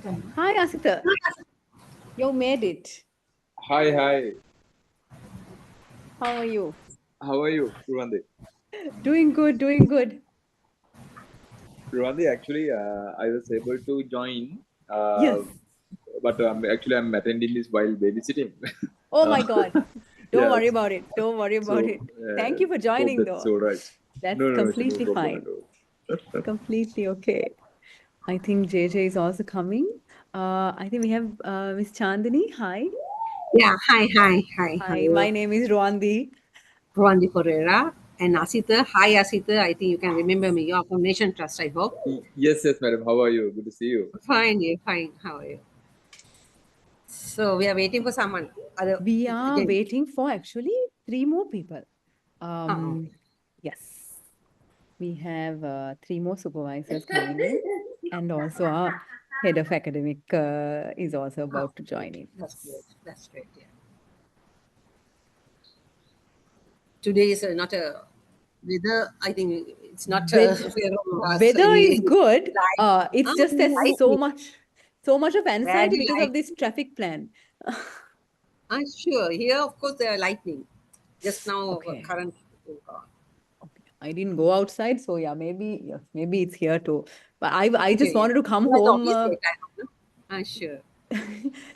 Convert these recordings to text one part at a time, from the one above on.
Hi, Asita. You made it. Hi, hi. How are you? How are you, Ruwandi? Doing good, doing good. Ruwandi, actually, I was able to join, Yes. but actually, I'm attending this while babysitting. Oh uh, my God. Don't worry yes. about it. Don't worry about So, it. Thank you for hope joining, that's though. all right. That's No, it's no completely problem at fine. all. Completely okay. I think JJ is also coming. I think we have Miss Chandini. Hi. Yeah, hi. Hi, Hello, my name is Ruandi. Ruwandi Perera and Asita. Hi, Asita. I think you can remember me. You're from Nation Trust, I hope. Yes, madam. How are you? Good to see you. Fine, yeah, fine. How are you? So we are waiting for someone. Other We are again. waiting for actually 3 more people. Oh, Yes. We have 3 more supervisors coming in, and also our head of academic is also oh, about to join in. that's great. That's great. Yeah. Today is not a weather. I think it's not With fair on us weather is any good. light. It's just there's Lightning. so much of anxiety Very because light. of this traffic plan. I'm sure. Here, of course, there are lightning. Just now, Okay. current. Okay. I didn't go outside, so yeah, maybe it's here too. But I just Okay. wanted to come You are at the home. office yet, I hope, no? I'm sure.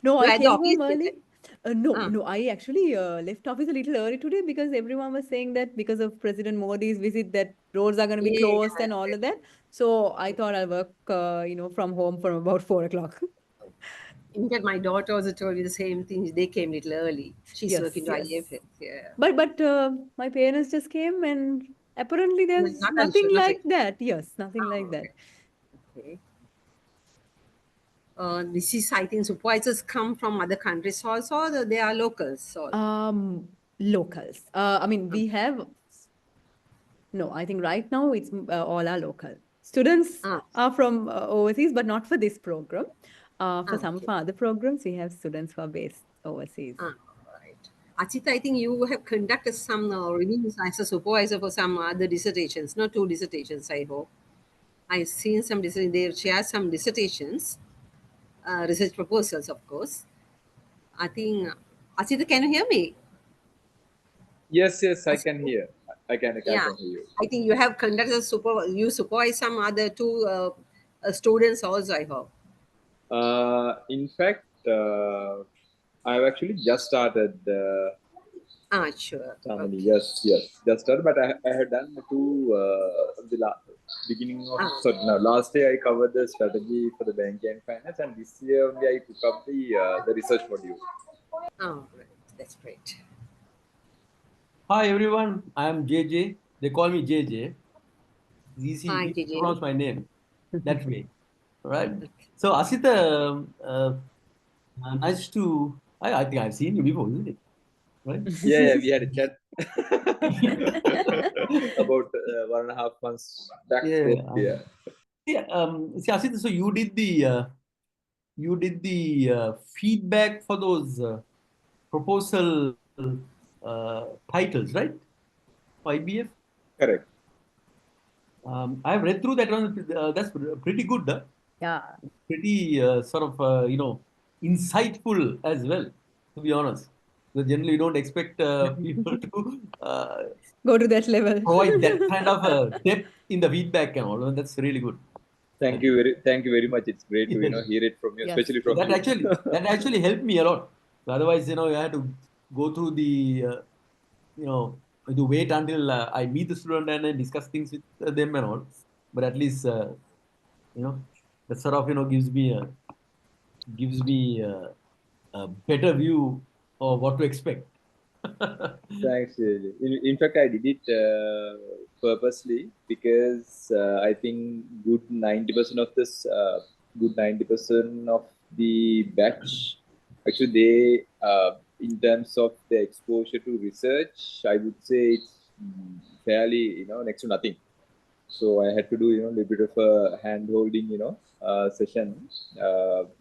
No, You I are at the came office home yet? early. No, Ah, no, I actually left office a little early today because everyone was saying that because of President Modi's visit, that roads are going to be yeah, closed and all of that. So I thought I'll work, from home from about 4 o'clock. in fact, my daughter also told me the same thing. They came a little early. She's Yes, working to yes. IBF. Yeah. But my parents just came and apparently there's Not nothing unsure, like nothing. that. Yes, nothing like Oh, that. okay. Okay. This is, I think, supervisors come from other countries also. Or they are locals. So, Locals. I mean, we have No, I think right now it's all are local. Students ah, are from overseas, but not for this program. For some of okay. our other programs, we have students who are based overseas. Right. Achita, I think you have conducted some reviews as a supervisor for some other dissertations, not two dissertations, I hope. I've seen some, they've shared some dissertations, research proposals, of course. I think, Achita, can you hear me? Yes, I can hear. I Yeah, can hear you. I think you have conducted you supervise some other two students also, I hope. In fact, I've actually just started. Ah, sure. Samani, Okay. yes, just started. But I had done two beginning of Ah, so no, last day I covered the strategy for the banking and finance, and this year only I took up the research module. right. That's great. Hi everyone, I am JJ. They call me JJ. It's Hi, easy to JJ. pronounce my name that way. All right. So Asita, nice to. I think I've seen you before, isn't it? Right. Yeah, we had a chat about 1.5 months back. Yeah. Yeah, Yeah. See, Asita. So you did the feedback for those proposal titles, right? For IBF. correct. I've read through that one. That's pretty good. Huh? Yeah. Pretty sort of insightful as well, to be honest. So generally you don't expect people to Go to that level. provide that kind of depth in the feedback and all. And that's really good, I think. Thank you very much. It's great to Yes. hear it from you, Yes. especially So from you. that actually helped me a lot. So otherwise, I had to go through the you know to wait until I meet the student and then discuss things with them and all. But at least you know that sort of gives me a better view of what to expect. Thanks. In fact, I did it purposely because I think good 90% of this, good 90% of the batch, actually, in terms of the exposure to research, I would say it's fairly, next to nothing. So I had to do, a little bit of a hand holding, session,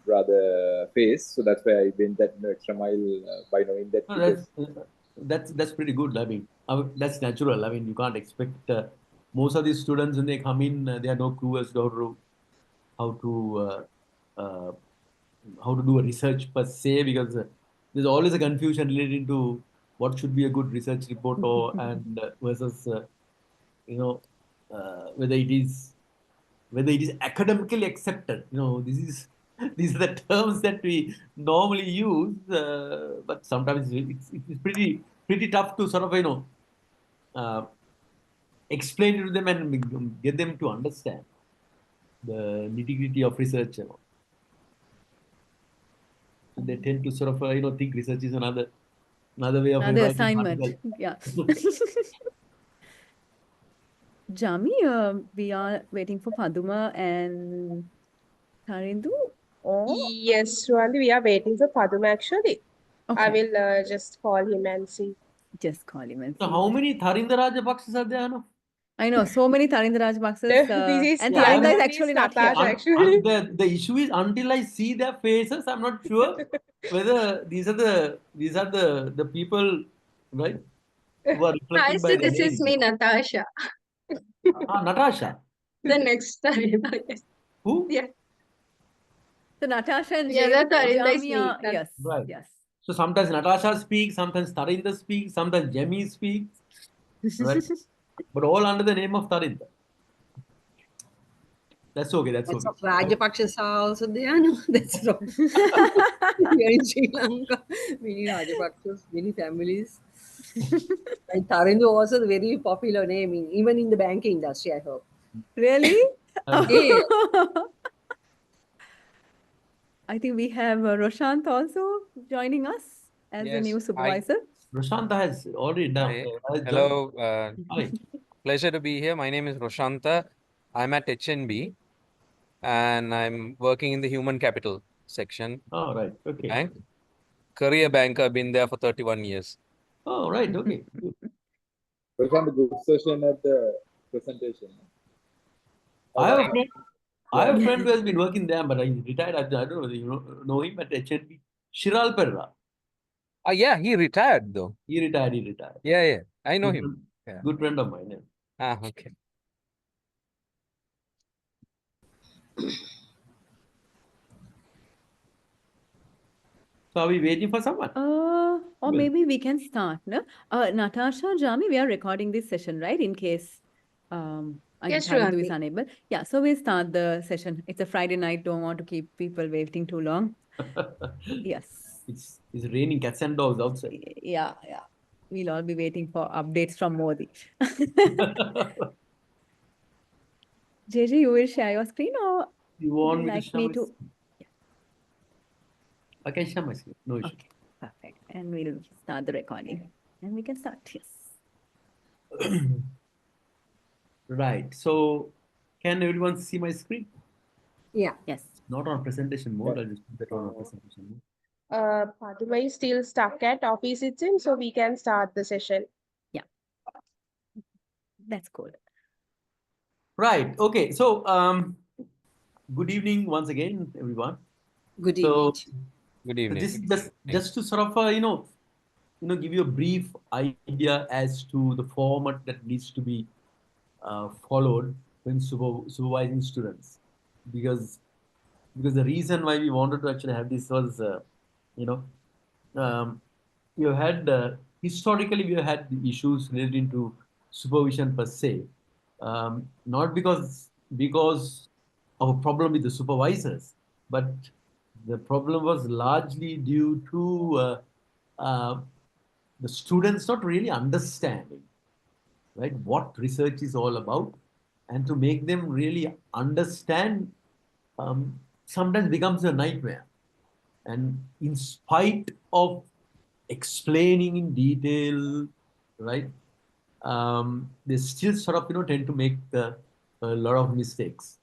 rather phase. So that's why I went that extra mile by knowing that No, because that's pretty good. I mean, that's natural. I mean, you can't expect most of these students when they come in, they have no clue as to how to how to do a research per se, because there's always a confusion relating to what should be a good research report or and versus whether it is academically accepted. These are the terms that we normally use, but sometimes it's pretty tough to sort of uh, explain it to them and get them to understand the nitty-gritty of research. So they tend to sort of think research is another way of Another writing assignment. articles. Yeah. Jami, we are waiting for Paduma and Tarindu. Or Yes, Ruwandi, we are waiting for Paduma actually. I okay, will just call him and see. just call him and So see. how many Tharinda Rajapaksas are there? No? I know so many Tarinda Rajpaksas, This is and the Tarinda other is one actually is not here. Natasha actually. The issue is, until I see their faces, I'm not sure whether these are the people, right, who are Hi, reflected by so the this is names. me, Natasha. Natasha. The next time. Yes. Who? Yeah. So Natasha and Yeah, that Tarinda is Jami me. are, yes, Right. yes. So sometimes Natasha speaks, sometimes Tarinda speaks, sometimes Jemmy speaks, right? But all under the name of Tarinda. That's okay. That's Lots okay. of Rajapakshas are also there. No, that's wrong. Here in Sri Lanka, many Rajapakshas, many families. And Tarindu also a very popular name, even in the banking industry, I hope. Really? Yeah. I think we have Roshant also joining us as a new Yes, supervisor. Roshanta has already done. hi. Has joined. Hello. Hi. Pleasure to be here. My name is Roshanta. I'm at HNB and I'm working in the human capital section. Oh, right. Okay. Bank. Career banker, been there for 31 years. Oh, right. Okay. Welcome to good session at the presentation. I have a friend. I have a friend who has been working there, but he's retired. I don't know whether you know him at HNB. Shiral Perera. Yeah, he retired though. He retired. He retired. Yeah, I know Good him. friend- Yeah. Good friend of mine. Yeah. Okay. So are we waiting for someone? Or Well- maybe we can start, no? Natasha, Jami, we are recording this session, right? In case Yes, Tarindu is Ruwandi. unable. Yeah, so we'll start the session. It's a Friday night. Don't want to keep people waiting too long. Yes. It's raining cats and dogs outside. Yeah. We'll all be waiting for updates from Modi. JJ, you will share your screen or You would want you me to like share me my to? screen? I can share my screen. No issue. Okay, perfect. And we'll start the recording. And we can start, yes. Right. So can everyone see my screen? Yeah. Yes. Not on presentation mode. I'll just put that on presentation mode. Paduma is still stuck at office it seems, so we can start the session. That's cool. Right. Okay. So good evening once again, everyone. Good So evening. Good evening. this is just to sort of give you a brief idea as to the format that needs to be followed when supervising students, because the reason why we wanted to actually have this was you had historically we have had the issues relating to supervision per se, not because of a problem with the supervisors, but the problem was largely due to the students not really understanding, right, what research is all about, and to make them really understand sometimes becomes a nightmare. And in spite of explaining in detail, right, they still sort of tend to make a lot of mistakes.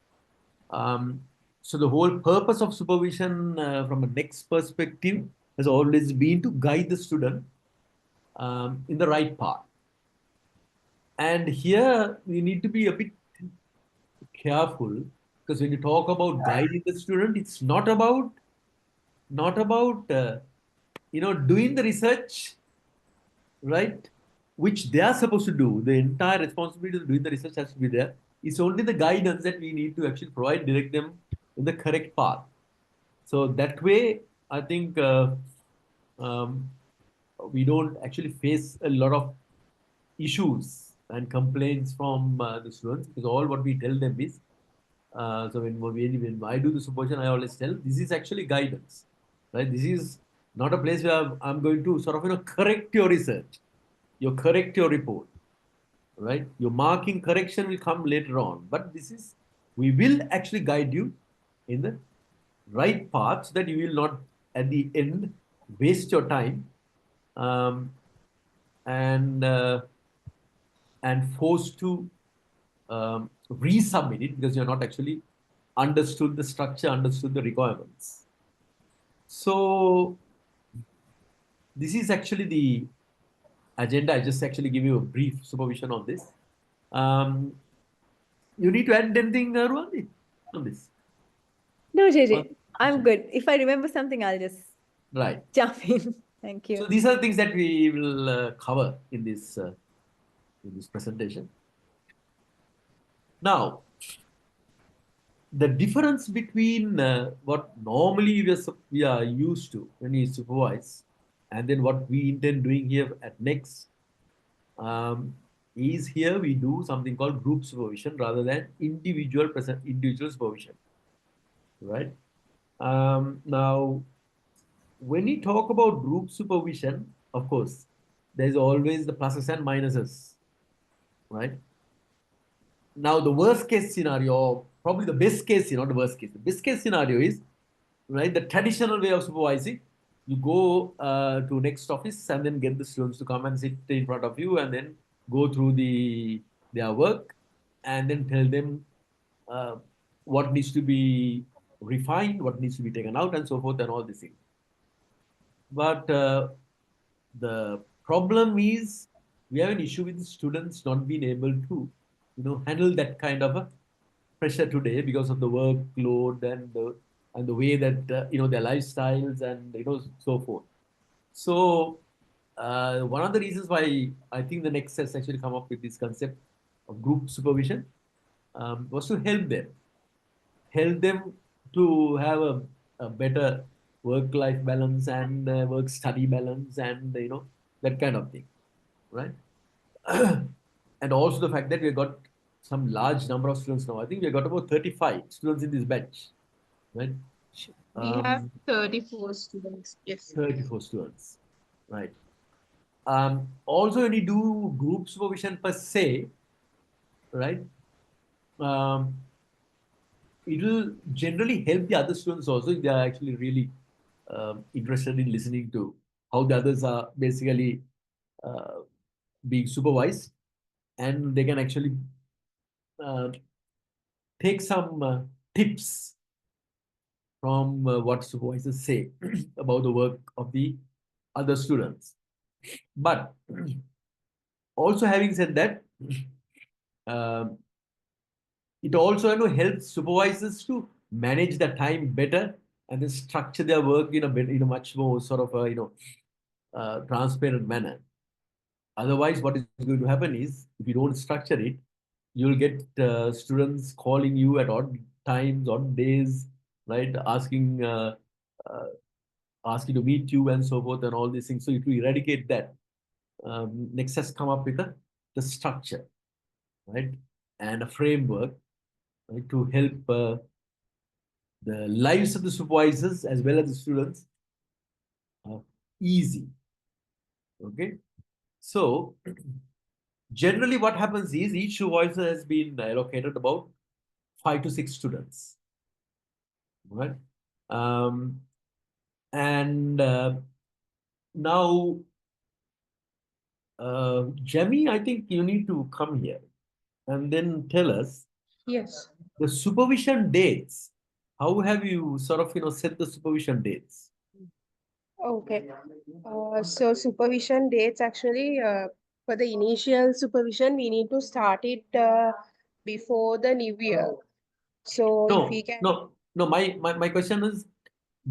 So the whole purpose of supervision from a next perspective has always been to guide the student in the right path. And here we need to be a bit careful, because when you talk about guiding the student, it's not about doing the research, right, which they are supposed to do. The entire responsibility of doing the research has to be there. It's only the guidance that we need to actually provide, direct them in the correct path. So that way, I think um, we don't actually face a lot of issues and complaints from the students, because all what we tell them is, so when I do the supervision, I always tell this is actually guidance, right? This is not a place where I'm going to sort of correct your research, you correct your report, right? Your marking correction will come later on, but this is, we will actually guide you in the right path so that you will not at the end waste your time um, and forced to resubmit it because you're not actually understood the structure, understood the requirements. So this is actually the agenda. I just actually give you a brief supervision on this. You need to add anything, Ruwandi, on this? No, JJ, I'm good. If I remember something, I'll just Right. jump in. Thank you. So these are the things that we will cover in this presentation. Now, the difference between what normally we are used to when we supervise and then what we intend doing here at Next is here we do something called group supervision rather than individual supervision, right? Now, when we talk about group supervision, of course, there's always the pluses and minuses, right? Now, the worst case scenario, probably the best case, not the worst case. The best case scenario is, right, the traditional way of supervising. You go to next office and then get the students to come and sit in front of you and then go through their work and then tell them uh, what needs to be refined, what needs to be taken out, and so forth, and all these things. But the problem is we have an issue with the students not being able to, handle that kind of a pressure today because of the workload and the way that their lifestyles and so forth. So one of the reasons why I think the Next has actually come up with this concept of group supervision was to help them to have a better work-life balance and work-study balance and that kind of thing, right? And also the fact that we got some large number of students now. I think we got about 35 students in this batch, right? We have 34 students. Yes. 34 students, right? Also, when you do group supervision per se, right? It will generally help the other students also if they are actually really interested in listening to how the others are basically uh, being supervised, and they can actually uh, take some tips from what supervisors say about the work of the other students. But also having said that, um it also helps supervisors to manage the time better and then structure their work in a much more sort of transparent manner. Otherwise, what is going to happen is if you don't structure it, you'll get students calling you at odd times, odd days, right? Uh, asking to meet you and so forth and all these things. So to eradicate that, Next has come up with the structure, right? And a framework, right, to help the lives of the supervisors as well as the students easy. Okay. So generally what happens is each supervisor has been allocated about 5 to 6 students, right? And now, Jemmy, I think you need to come here and then tell us Yes. the supervision dates. How have you sort of set the supervision dates? Okay. So supervision dates actually, for the initial supervision, we need to start it before the new year. So if we can, No. My question is,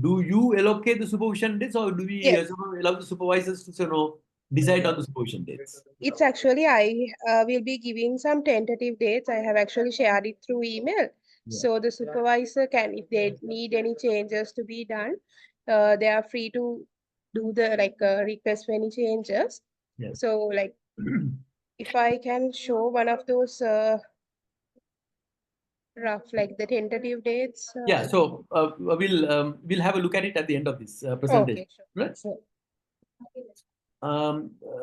do you allocate the supervision dates, or do we yes, allow the supervisors to decide on the supervision dates? it's actually I will be giving some tentative dates. I have actually shared it through email. So the supervisor can, if they need any changes to be done, they are free to do the request for any changes. Yes. So like, if I can show one of those rough, like the tentative dates. Yeah, so we'll have a look at it at the end of this presentation. Okay, sure. Right? Sure.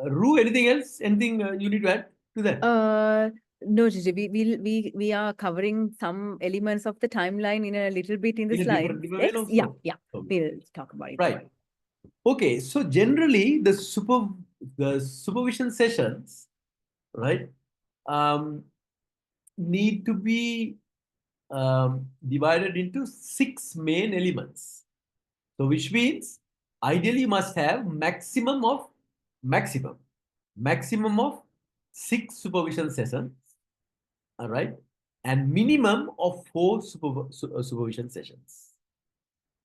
Ru, anything else? Anything you need to add to that? No, Gigi, we are covering some elements of the timeline in a little bit in the In a slides. different way also? Yeah. Okay. We'll talk about it. Right. Okay, so generally the supervision sessions, right, need to be divided into 6 main elements. So which means ideally you must have maximum of 6 supervision sessions, all right, and minimum of 4 supervision sessions,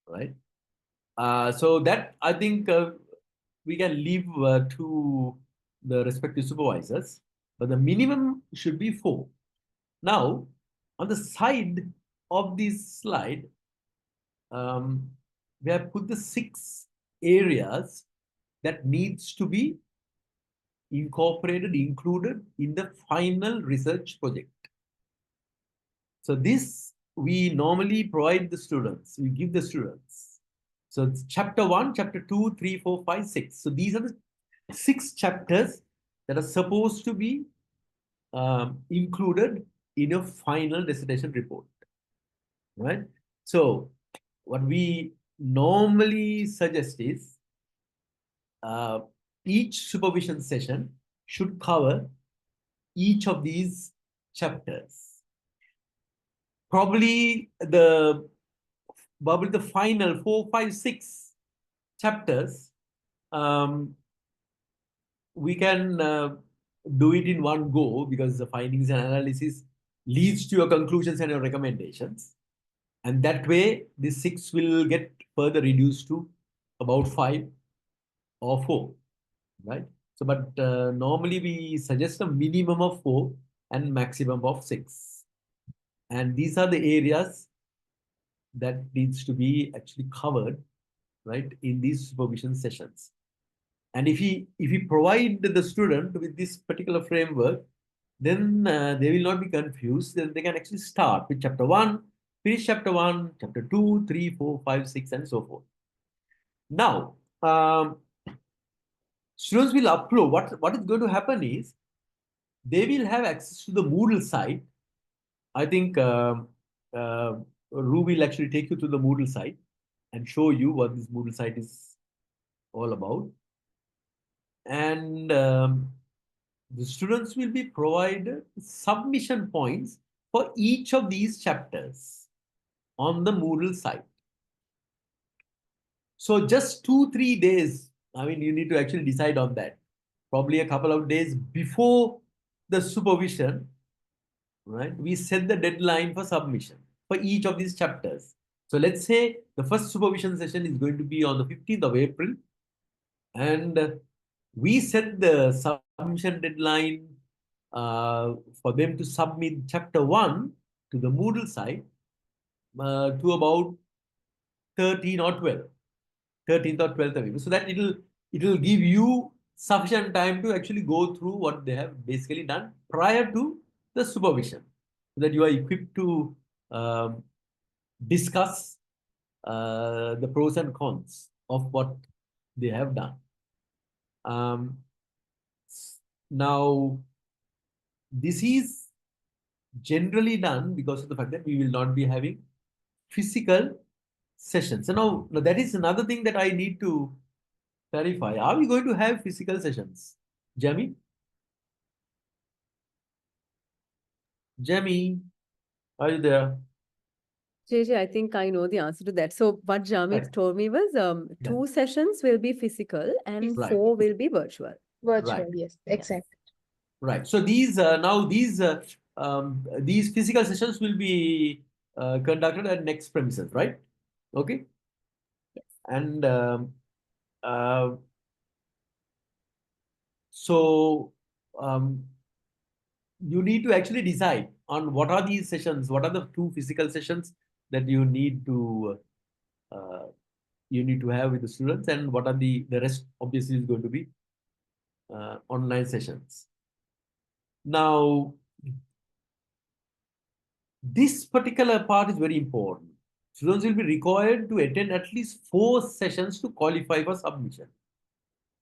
right? So that I think we can leave to the respective supervisors, but the minimum should be 4. Now, on the side of this slide, we have put the 6 areas that needs to be included in the final research project. So this we normally provide the students, we give the students. So it's chapter 1, chapter 2, 3, 4, 5, 6. So these are the 6 chapters that are supposed to be included in your final dissertation report, right? So what we normally suggest is each supervision session should cover each of these chapters. Probably the final 4, 5, 6 chapters, we can do it in one go because the findings and analysis leads to your conclusions and your recommendations. And that way, the 6 will get further reduced to about 5 or 4, right? So, but normally we suggest a minimum of 4 and maximum of 6. And these are the areas that needs to be actually covered, right, in these supervision sessions. And if we provide the student with this particular framework, then they will not be confused. Then they can actually start with chapter 1, finish chapter 1, chapter 2, 3, 4, 5, 6, and so forth. Now, students will upload. What is going to happen is they will have access to the Moodle site. I think Ru will actually take you to the Moodle site and show you what this Moodle site is all about. And the students will be provided submission points for each of these chapters on the Moodle site. So just 2-3 days, I mean, you need to actually decide on that. Probably a couple of days before the supervision, right? We set the deadline for submission for each of these chapters. So let's say the first supervision session is going to be on the 15th of April. And we set the submission deadline for them to submit chapter 1 to the Moodle site to about 13 or 12, 13th or 12th of April. So that it'll give you sufficient time to actually go through what they have basically done prior to the supervision, so that you are equipped to discuss the pros and cons of what they have done. Now, this is generally done because of the fact that we will not be having physical sessions. So now that is another thing that I need to clarify. Are we going to have physical sessions? Jamie? Jamie, are you there? JJ, I think I know the answer to that. So what Jamit Right. told me was 2 sessions will be physical and Right. 4 will be virtual. Virtual, Right. yes, exactly. Right. So these these physical sessions will be conducted at next premises, right? Okay. Yes. And so you need to actually decide on what are these sessions, what are the 2 physical sessions that you need to have with the students, and what are the rest obviously is going to be online sessions. Now, this particular part is very important. Students will be required to attend at least 4 sessions to qualify for submission,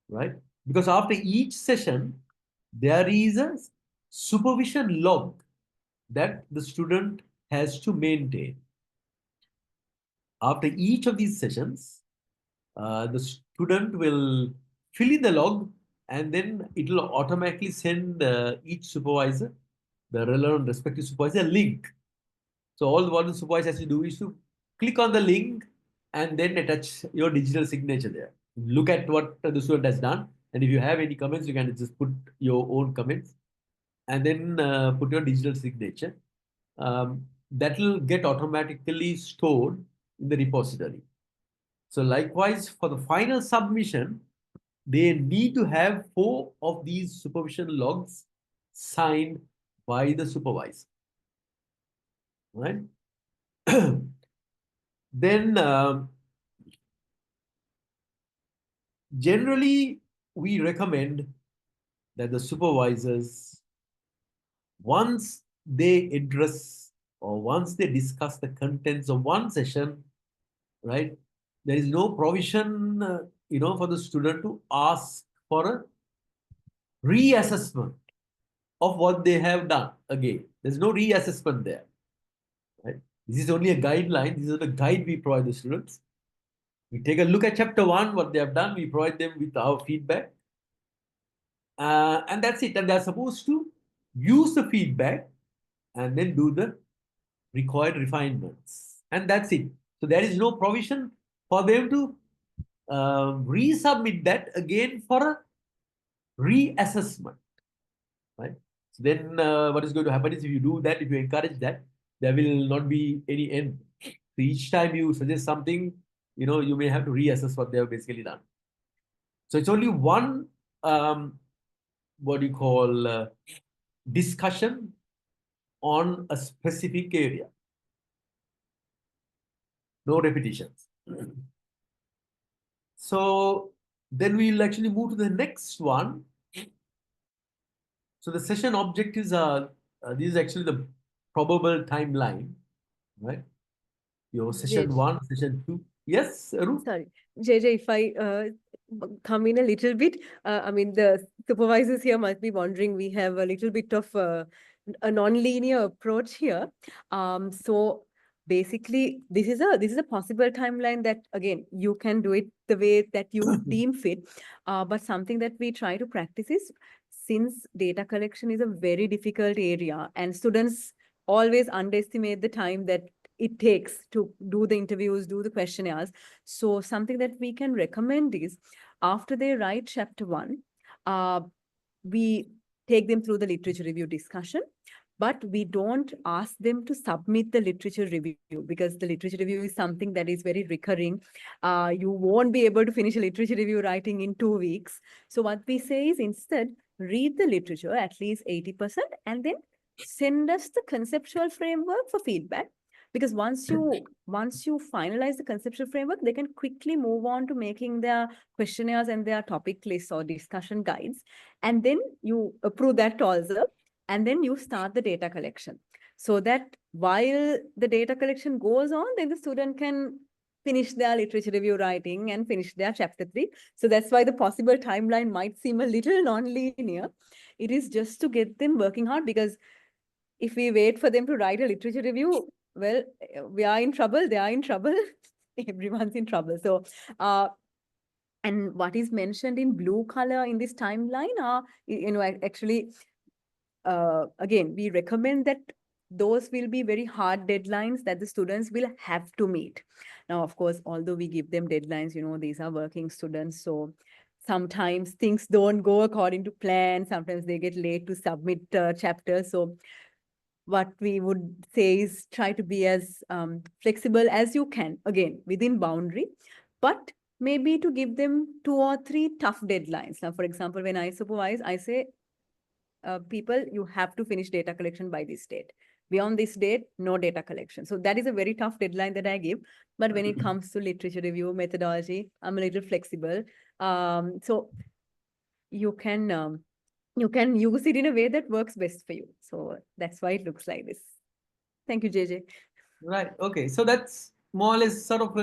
right? Because after each session, there is a supervision log that the student has to maintain. After each of these sessions, the student will fill in the log, and then it will automatically send each supervisor, the relevant respective supervisor, a link. So all what the supervisor has to do is to click on the link and then attach your digital signature there. Look at what the student has done, and if you have any comments, you can just put your own comments, and then put your digital signature. That will get automatically stored in the repository. So likewise, for the final submission, they need to have 4 of these supervision logs signed by the supervisor. Right? Then generally, we recommend that the supervisors, once they address or once they discuss the contents of one session, right, there is no provision, for the student to ask for a reassessment of what they have done again. There's no reassessment there, right? This is only a guideline. This is the guide we provide the students. We take a look at chapter 1, what they have done. We provide them with our feedback. And that's it. And they're supposed to use the feedback and then do the required refinements. And that's it. So there is no provision for them to resubmit that again for a reassessment, right? So then what is going to happen is, if you do that, if you encourage that, there will not be any end. So each time you suggest something, you may have to reassess what they have basically done. So it's only one, what do you call, discussion on a specific area. No repetitions. So then we'll actually move to the next one. So the session objectives are, this is actually the probable timeline, right? Your session Yes. 1, session 2. Yes, Aru? Sorry, JJ, if I come in a little bit, I mean, the supervisors here must be wondering, we have a little bit of a non-linear approach here. So basically, this is a possible timeline that, again, you can do it the way that you deem fit. But something that we try to practice is, since data collection is a very difficult area and students always underestimate the time that it takes to do the interviews, do the questionnaires. So something that we can recommend is, after they write chapter 1, we take them through the literature review discussion, but we don't ask them to submit the literature review, because the literature review is something that is very recurring. You won't be able to finish a literature review writing in 2 weeks. So what we say is, instead, read the literature at least 80% and then send us the conceptual framework for feedback. Because once you finalize the conceptual framework, they can quickly move on to making their questionnaires and their topic lists or discussion guides. And then you approve that also, and then you start the data collection. So that while the data collection goes on, then the student can finish their literature review writing and finish their chapter 3. So that's why the possible timeline might seem a little non-linear. It is just to get them working hard, because if we wait for them to write a literature review, well, we are in trouble, they are in trouble, everyone's in trouble. So, and what is mentioned in blue color in this timeline are, actually, again, we recommend that those will be very hard deadlines that the students will have to meet. Now, of course, although we give them deadlines, these are working students, so sometimes things don't go according to plan. Sometimes they get late to submit chapters. So what we would say is, try to be as flexible as you can, again, within boundary, but maybe to give them 2 or 3 tough deadlines. Now, for example, when I supervise, I say, people, you have to finish data collection by this date. Beyond this date, no data collection. So that is a very tough deadline that I give. But when it comes to literature review methodology, I'm a little flexible. So you can use it in a way that works best for you. So that's why it looks like this. Thank you, JJ. Right. Okay. So that's more or less sort of,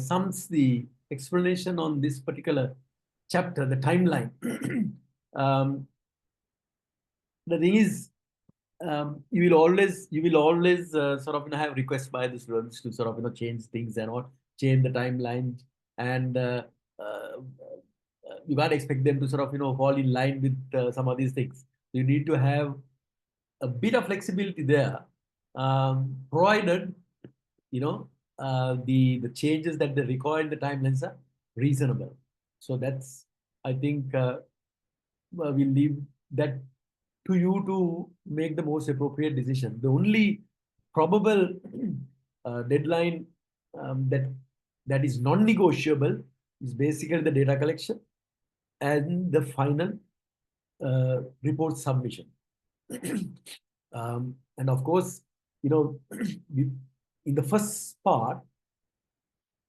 sums the explanation on this particular chapter, the timeline. The thing is, you will always sort of have requests by the students to sort of change things and or change the timeline, and you can't expect them to sort of fall in line with some of these things. You need to have a bit of flexibility there, provided the changes that they require in the timelines are reasonable. So that's, I think, we'll leave that to you to make the most appropriate decision. The only probable deadline that is non-negotiable is basically the data collection and the final report submission. And of course, in the first part,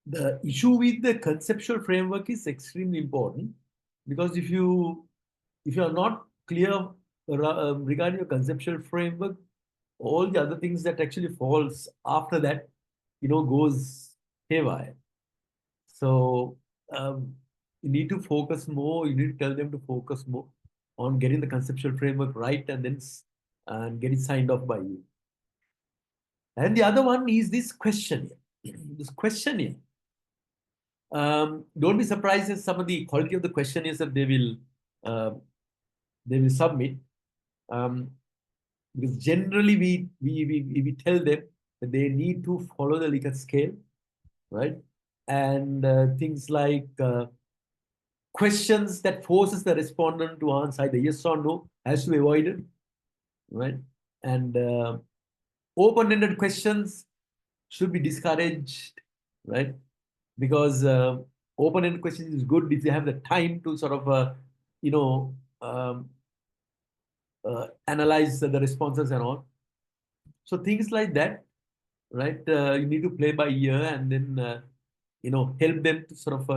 the issue with the conceptual framework is extremely important, because if you are not clear regarding your conceptual framework, all the other things that actually falls after that, goes haywire. So you need to focus more. You need to tell them to focus more on getting the conceptual framework right, and then get it signed off by you. And the other one is this questionnaire. This questionnaire. Don't be surprised at some of the quality of the questionnaires that they will submit. Because generally we tell them that they need to follow the Likert scale, right? And things like questions that forces the respondent to answer either yes or no has to be avoided, right? And open-ended questions should be discouraged, right? Because open-ended questions is good if you have the time to sort of, analyze the responses and all. So things like that, right? You need to play by ear, and then help them to sort of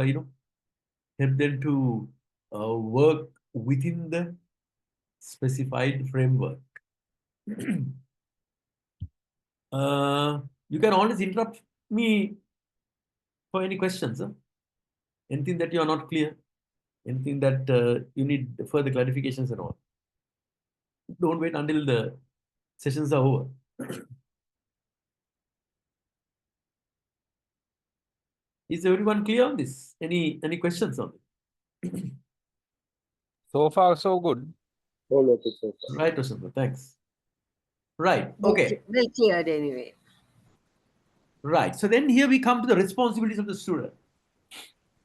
help them to work within the specified framework. You can always interrupt me for any questions. Anything that you are not clear, anything that you need further clarifications and all. Don't wait until the sessions are over. Is everyone clear on this? Any questions on it? So far, so good. All okay so far. Right, Roshan, thanks. Right, okay. Well cleared anyway. Right, so then here we come to the responsibilities of the student,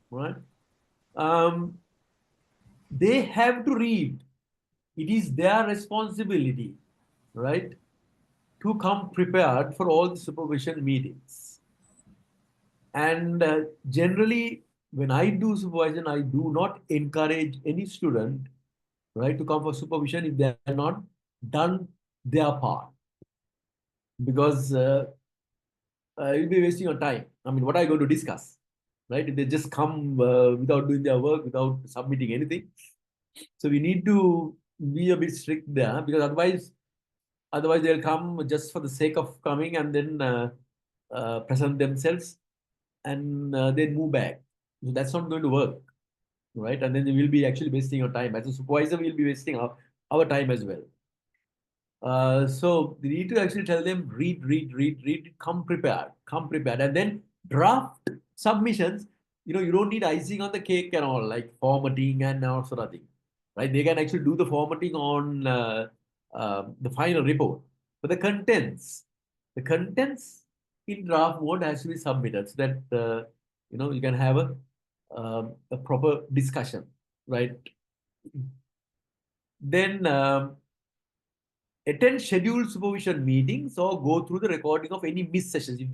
right? They have to read. It is their responsibility, right, to come prepared for all the supervision meetings. And generally, when I do supervision, I do not encourage any student, right, to come for supervision if they are not done their part, because you'll be wasting your time. I mean, what are you going to discuss, right? If they just come without doing their work, without submitting anything. So we need to be a bit strict there, because otherwise they'll come just for the sake of coming and then present themselves and then move back. So that's not going to work, right? And then we will be actually wasting your time. As a supervisor, we'll be wasting our time as well. So we need to actually tell them, read, come prepared, and then draft submissions. You don't need icing on the cake and all, like formatting and all sort of thing, right? They can actually do the formatting on the final report, but the contents in draft mode has to be submitted, so that you can have a proper discussion, right? Then attend scheduled supervision meetings or go through the recording of any missed sessions if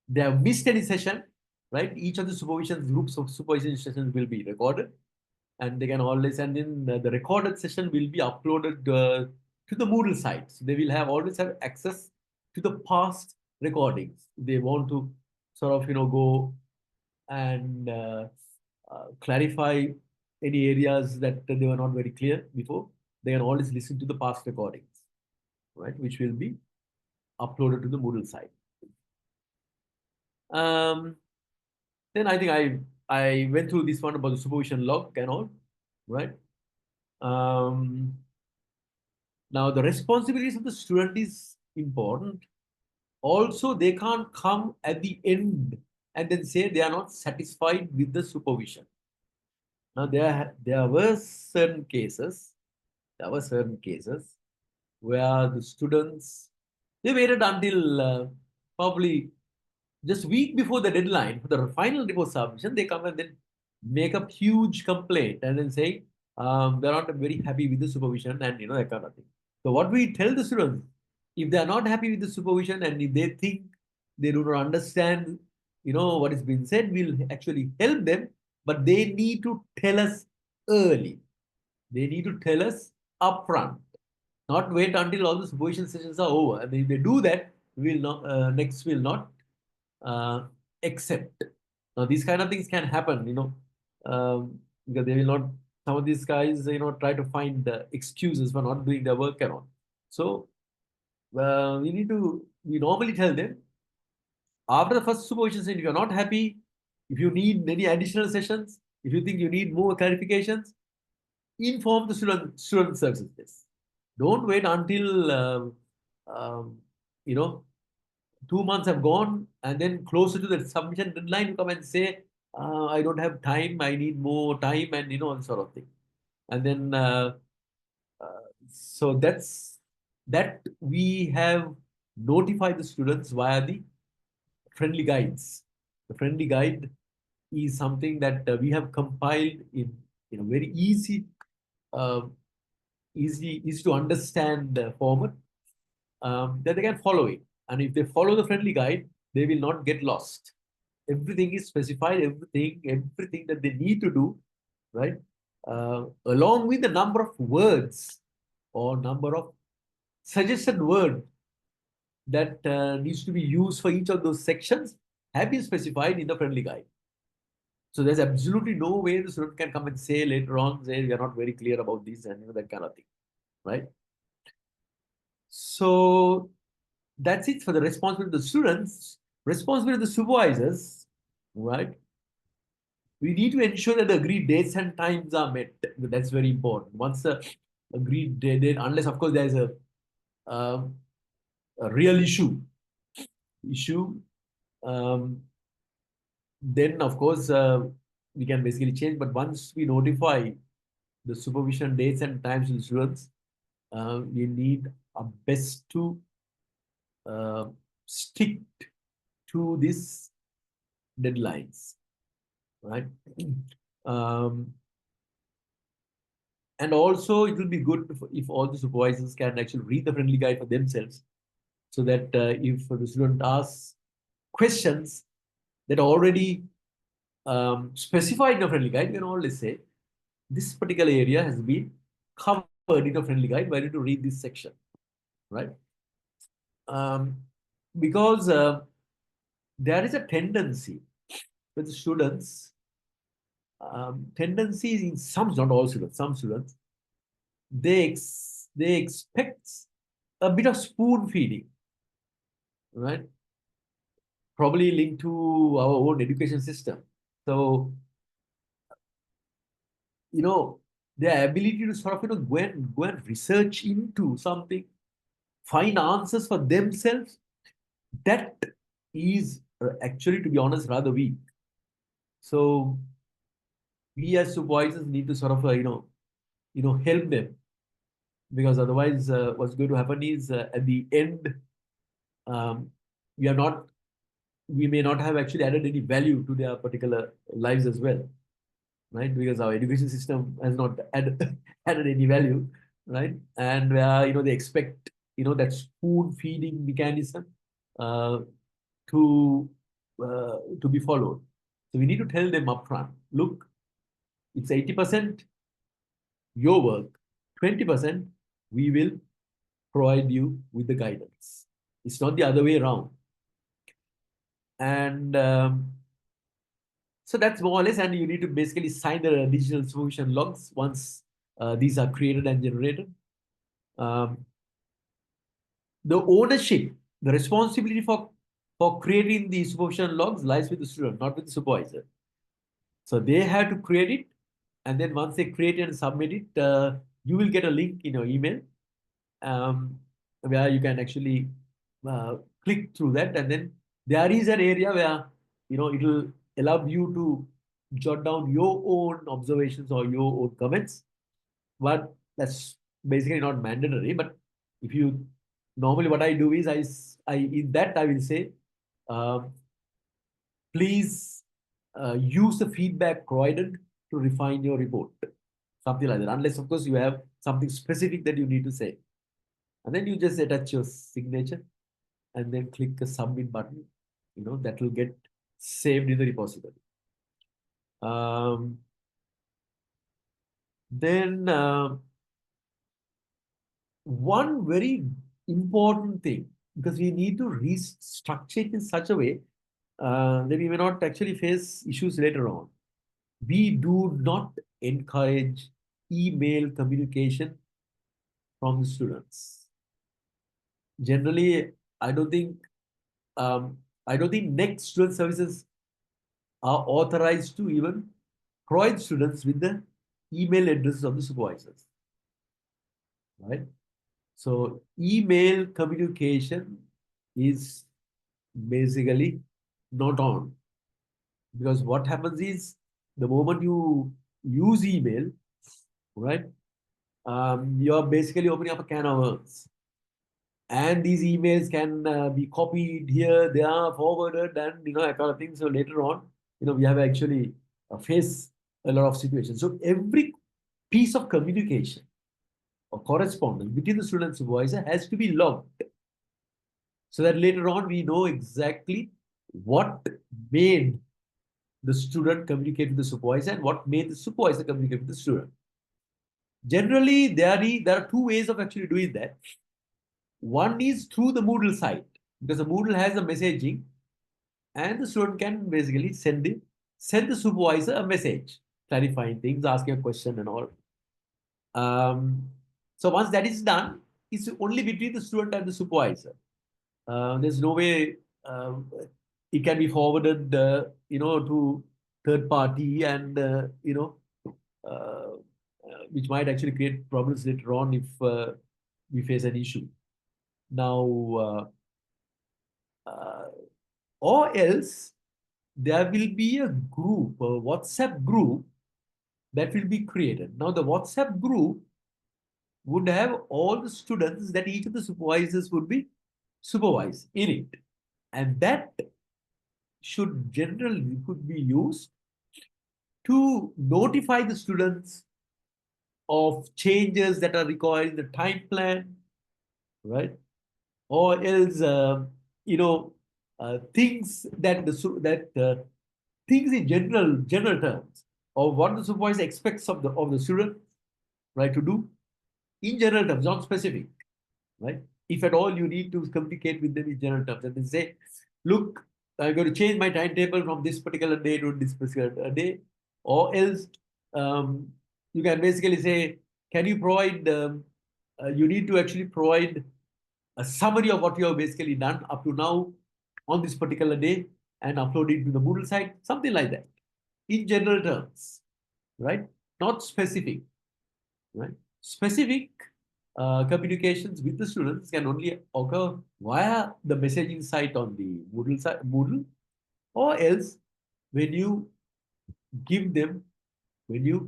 they have missed any session, right? Each of the supervision groups of supervision sessions will be recorded, and they can always, and then the recorded session will be uploaded to the Moodle site. So they will always have access to the past recordings. They want to sort of, go and clarify any areas that they were not very clear before. They can always listen to the past recordings, right, which will be uploaded to the Moodle site. Then I think I went through this one about the supervision log and all, right? Now the responsibilities of the student is important. Also, they can't come at the end and then say they are not satisfied with the supervision. Now there were certain cases, where the students, they waited until probably just week before the deadline for the final report submission. They come and then make a huge complaint and then say they're not very happy with the supervision and that kind of thing. So what we tell the students, if they are not happy with the supervision and if they think they do not understand what is being said, we'll actually help them, but they need to tell us early. They need to tell us upfront, not wait until all the supervision sessions are over. And if they do that, we'll not next will not accept. Now these kind of things can happen, because they will not. Some of these guys, try to find excuses for not doing their work and all. So we normally tell them after the first supervision session, if you're not happy, if you need any additional sessions, if you think you need more clarifications, inform the student services desk. Don't wait until um, 2 months have gone and then closer to the submission deadline, you come and say, I don't have time, I need more time, and and sort of thing. And then so that we have notified the students via the friendly guides. The friendly guide is something that we have compiled in very easy to understand format that they can follow it. And if they follow the friendly guide, they will not get lost. Everything is specified, everything that they need to do, right? Along with the number of words or number of suggested word that needs to be used for each of those sections have been specified in the friendly guide. So there's absolutely no way the student can come and say later on, say we are not very clear about this and that kind of thing, right? So that's it for the responsibility of the students. Responsibility of the supervisors, right? We need to ensure that the agreed dates and times are met. That's very important. Once the agreed date, unless of course there is a real issue, then of course we can basically change. But once we notify the supervision dates and times to the students, we need our best to stick to these deadlines, right? And also it will be good if all the supervisors can actually read the friendly guide for themselves, so that if the student asks questions that are already specified in the friendly guide, you can always say, this particular area has been covered in a friendly guide, why don't you read this section, right? Because there is a tendency with the students, tendencies in some, not all students, some students, they expect a bit of spoon feeding, right? Probably linked to our own education system. So, their ability to sort of go and research into something, find answers for themselves, that is actually, to be honest, rather weak. So we as supervisors need to sort of help them, because otherwise what's going to happen is at the end we may not have actually added any value to their particular lives as well, right? Because our education system has not added any value, right? And they expect that spoon feeding mechanism to be followed. So we need to tell them upfront, look, It's 80% your work, 20% we will provide you with the guidance. It's not the other way around. And so that's more or less, and you need to basically sign the digital supervision logs once these are created and generated. The ownership, the responsibility for creating the supervision logs lies with the student, not with the supervisor. So they have to create it, and then once they create it and submit it, you will get a link in your email where you can actually click through that, and then there is an area where it will allow you to jot down your own observations or your own comments, but that's basically not mandatory. But if you normally, what I do is I in that I will say, please use the feedback provided to refine your report, something like that, unless of course you have something specific that you need to say. And then you just attach your signature and then click the submit button. That will get saved in the repository. Then one very important thing, because we need to restructure it in such a way that we may not actually face issues later on. We do not encourage email communication from the students. Generally, I don't think next student services are authorized to even provide students with the email addresses of the supervisors, right? So email communication is basically not on, because what happens is the moment you use email, right, you're basically opening up a can of worms. And these emails can be copied here, they are forwarded, and that kind of thing. So later on, we have actually faced a lot of situations. So every piece of communication or correspondence between the student and supervisor has to be logged, so that later on we know exactly what made the student communicate with the supervisor and what made the supervisor communicate with the student. Generally, there are two ways of actually doing that. One is through the Moodle site, because the Moodle has a messaging, and the student can basically send the supervisor a message, clarifying things, asking a question and all. So once that is done, it's only between the student and the supervisor. There's no way it can be forwarded, to third party, and which might actually create problems later on if we face an issue. Now, or else there will be a group, a WhatsApp group that will be created. Now, the WhatsApp group would have all the students that each of the supervisors would be supervised in it. And that could be used to notify the students of changes that are required in the time plan, right? Or else, things things in general terms, or what the supervisor expects of the student, right, to do in general terms, not specific, right? If at all you need to communicate with them in general terms, and they say, look, I'm going to change my timetable from this particular day to this particular day, or else you can basically say, can you provide, you need to actually provide a summary of what you have basically done up to now on this particular day and upload it to the Moodle site, something like that, in general terms, right? Not specific, right? Specific communications with the students can only occur via the messaging site on the Moodle, or else when you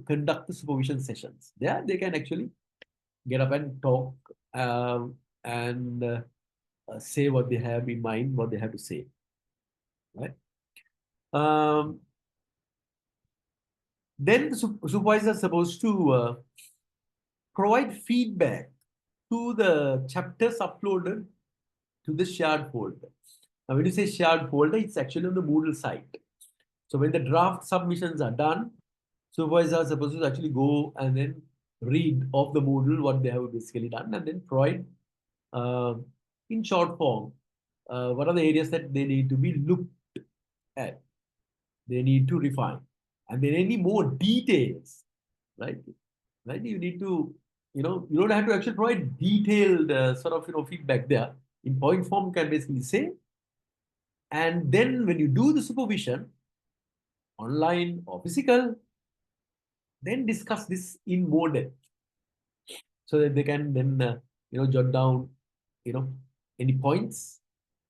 conduct the supervision sessions. There they can actually get up and talk and say what they have in mind, what they have to say, right? Then the supervisor is supposed to provide feedback to the chapters uploaded to the shared folder. Now, when you say shared folder, it's actually on the Moodle site. So when the draft submissions are done, supervisors are supposed to actually go and then read off the Moodle what they have basically done and then provide in short form what are the areas that they need to be looked at. They need to refine, and they need more details, right? Right? You need to, you don't have to actually provide detailed sort of, feedback there. In point form, you can basically say, and then when you do the supervision, online or physical, then discuss this in more depth, so that they can then, jot down, any points,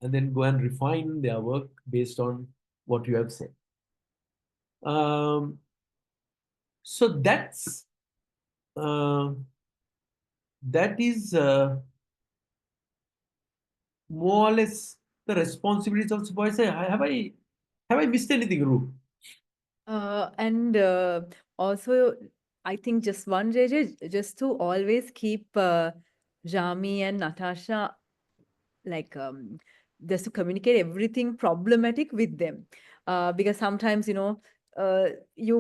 and then go and refine their work based on what you have said. So that is more or less the responsibilities of supervisor. Have I missed anything, Ru? And also, I think just one, JJ, just to always keep Jami and Natasha, like just to communicate everything problematic with them, because sometimes you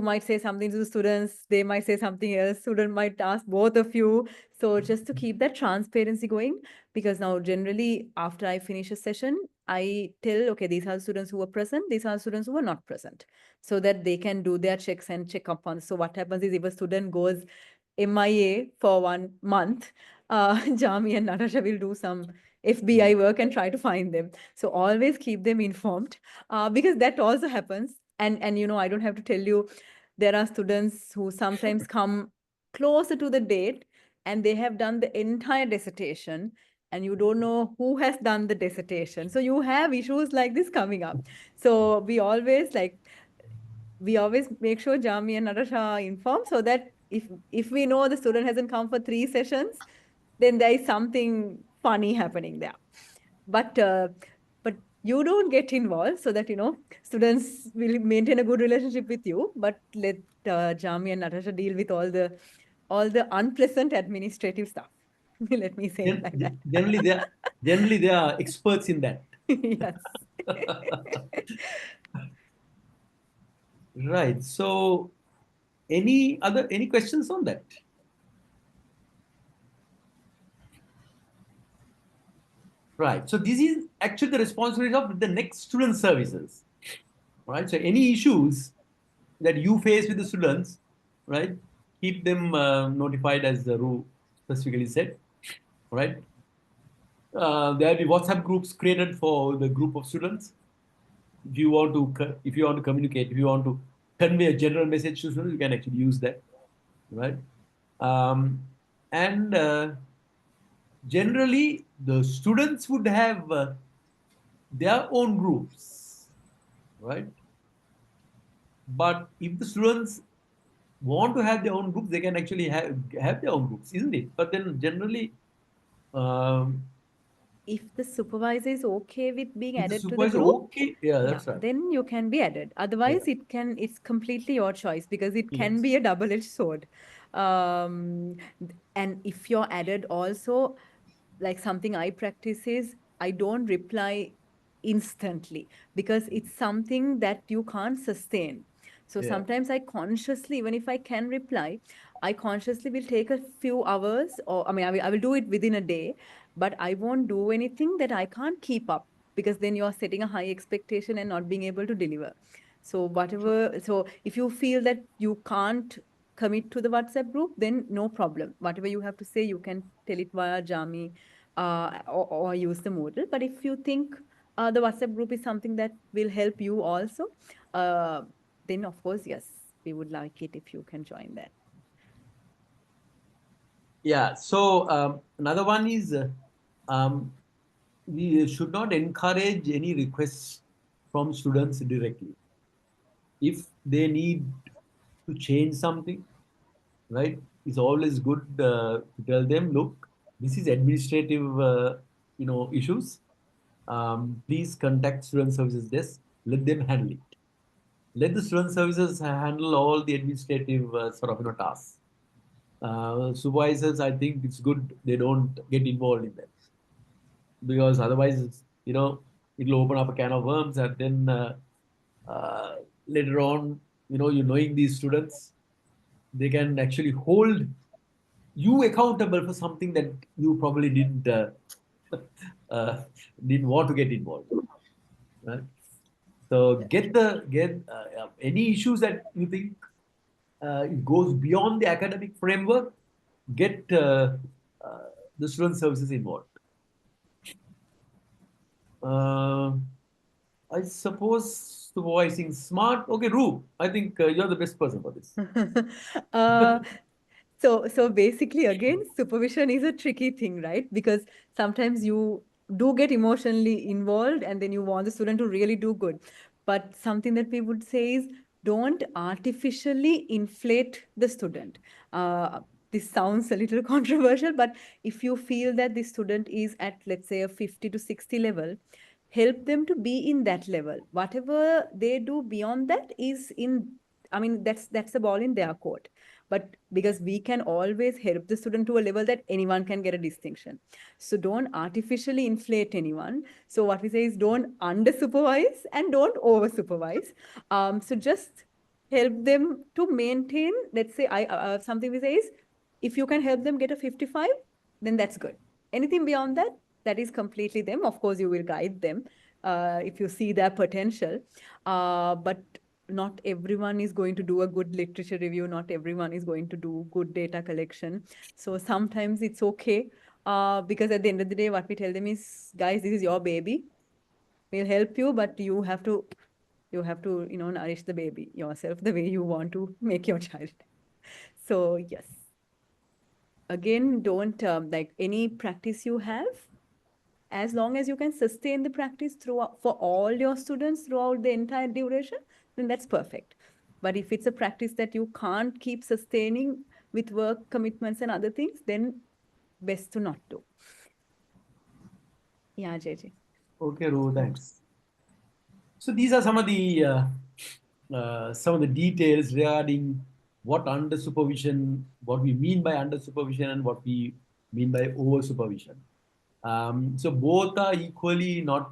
might say something to the students, they might say something else, student might ask both of you. So just to keep that transparency going, because now generally after I finish a session, I tell, okay, these are the students who were present, these are the students who were not present, so that they can do their checks and check up on. So what happens is, if a student goes MIA for 1 month, Jami and Natasha will do some FBI work and try to find them. So always keep them informed, because that also happens. And I don't have to tell you, there are students who sometimes come closer to the date and they have done the entire dissertation, and you don't know who has done the dissertation. So you have issues like this coming up. So we always make sure Jami and Natasha are informed, so that if we know the student hasn't come for 3 sessions, then there is something funny happening there. But you don't get involved, so that students will maintain a good relationship with you. But let Jami and Natasha deal with all the unpleasant administrative stuff. Let me say it like that. Generally they are experts in that. Yes. Right. So any questions on that? Right. So this is actually the responsibility of the next student services. Right. So any issues that you face with the students, right, keep them notified, as the Ru specifically said. Right. There will be WhatsApp groups created for the group of students. If you want to communicate, if you want to convey a general message to students, you can actually use that. Right. And generally, the students would have their own groups, right? But if the students want to have their own groups, they can actually have their own groups, isn't it? But then generally, if the supervisor is okay with being if the added to the supervisor group, okay, yeah, that's right. then you can be added. Otherwise, it's completely your choice, because it can be a double-edged sword. And if you're added also, like something I practice is, I don't reply instantly, because it's something that you can't sustain. So sometimes I consciously, even if I can reply, I consciously will take a few hours, or I will do it within a day, but I won't do anything that I can't keep up, because then you are setting a high expectation and not being able to deliver. So if you feel that you can't commit to the WhatsApp group, then no problem. Whatever you have to say, you can tell it via Jami, or use the Moodle. But if you think the WhatsApp group is something that will help you also, then of course, yes, we would like it if you can join that. Yeah. So another one is we should not encourage any requests from students directly. If they need to change something, right, it's always good to tell them, look, this is administrative, issues. Please contact student services desk. Let them handle it. Let the student services handle all the administrative sort of tasks. Supervisors, I think it's good they don't get involved in that, because otherwise, it'll open up a can of worms, and then later on, you're knowing these students, they can actually hold you accountable for something that you probably didn't want to get involved in. Right? So get any issues that you think it goes beyond the academic framework, get the student services involved. I suppose supervising smart. Okay, Ru, I think you're the best person for this. So basically, again, supervision is a tricky thing, right? Because sometimes you do get emotionally involved and then you want the student to really do good. But something that we would say is don't artificially inflate the student. Uh, this sounds a little controversial, but if you feel that the student is at, let's say, a 50 to 60 level, help them to be in that level. Whatever they do beyond that is that's the ball in their court. But because we can always help the student to a level that anyone can get a distinction. So don't artificially inflate anyone. So what we say is don't under supervise and don't over supervise. So just help them to maintain, let's say, something we say is, if you can help them get a 55, then that's good. Anything beyond that, that is completely them. Of course, you will guide them if you see their potential. But not everyone is going to do a good literature review. Not everyone is going to do good data collection. So sometimes it's okay because at the end of the day, what we tell them is, guys, this is your baby. We'll help you, but you have to, nourish the baby yourself the way you want to make your child. So yes. Again, don't like any practice you have, as long as you can sustain the practice throughout for all your students throughout the entire duration, then that's perfect. But if it's a practice that you can't keep sustaining with work commitments and other things, then best to not do. Yeah, JJ. Okay, Ru, thanks. So these are some of the details regarding what under supervision, what we mean by under supervision, and what we mean by over supervision. So both are equally not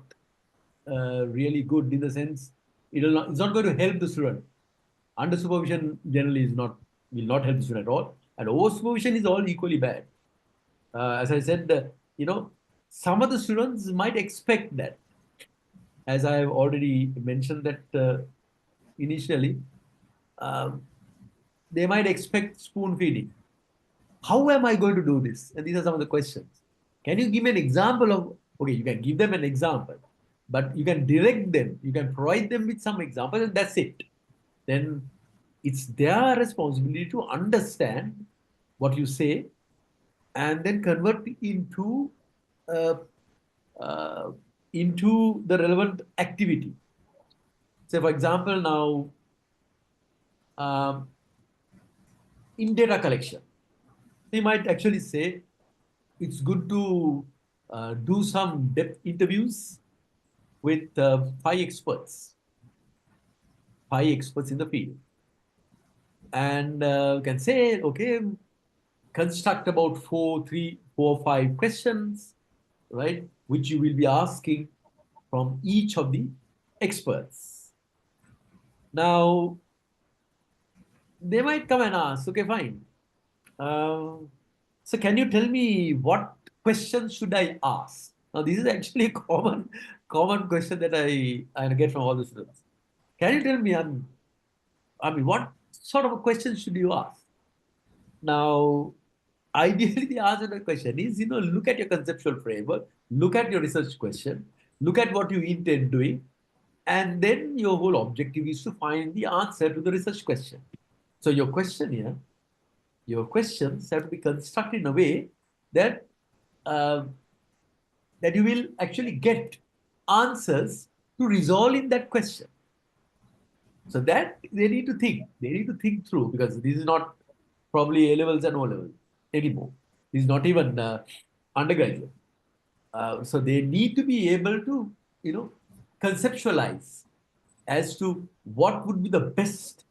really good in the sense it's not going to help the student. Under supervision generally will not help the student at all, and over supervision is all equally bad. As I said, some of the students might expect that. As I have already mentioned that initially, they might expect spoon feeding. How am I going to do this? And these are some of the questions. Can you give me an example of, okay, you can give them an example, but you can direct them, you can provide them with some example, and that's it. Then it's their responsibility to understand what you say and then convert into the relevant activity. Say, for example, now in data collection, they might actually say it's good to do some depth interviews with 5 experts in the field. And can say, okay, construct about 4 or 5 questions, right, which you will be asking from each of the experts. Now, they might come and ask, okay, fine. So can you tell me what questions should I ask? Now, this is actually a common question that I get from all the students. Can you tell me, what sort of a question should you ask? Now, ideally, the answer to the question is, look at your conceptual framework, look at your research question, look at what you intend doing, and then your whole objective is to find the answer to the research question. So your questions have to be constructed in a way that that you will actually get answers to resolve in that question. So that they need to think. They need to think through, because this is not probably A-levels and O-levels anymore. This is not even undergraduate. So they need to be able to, conceptualize as to what would be the best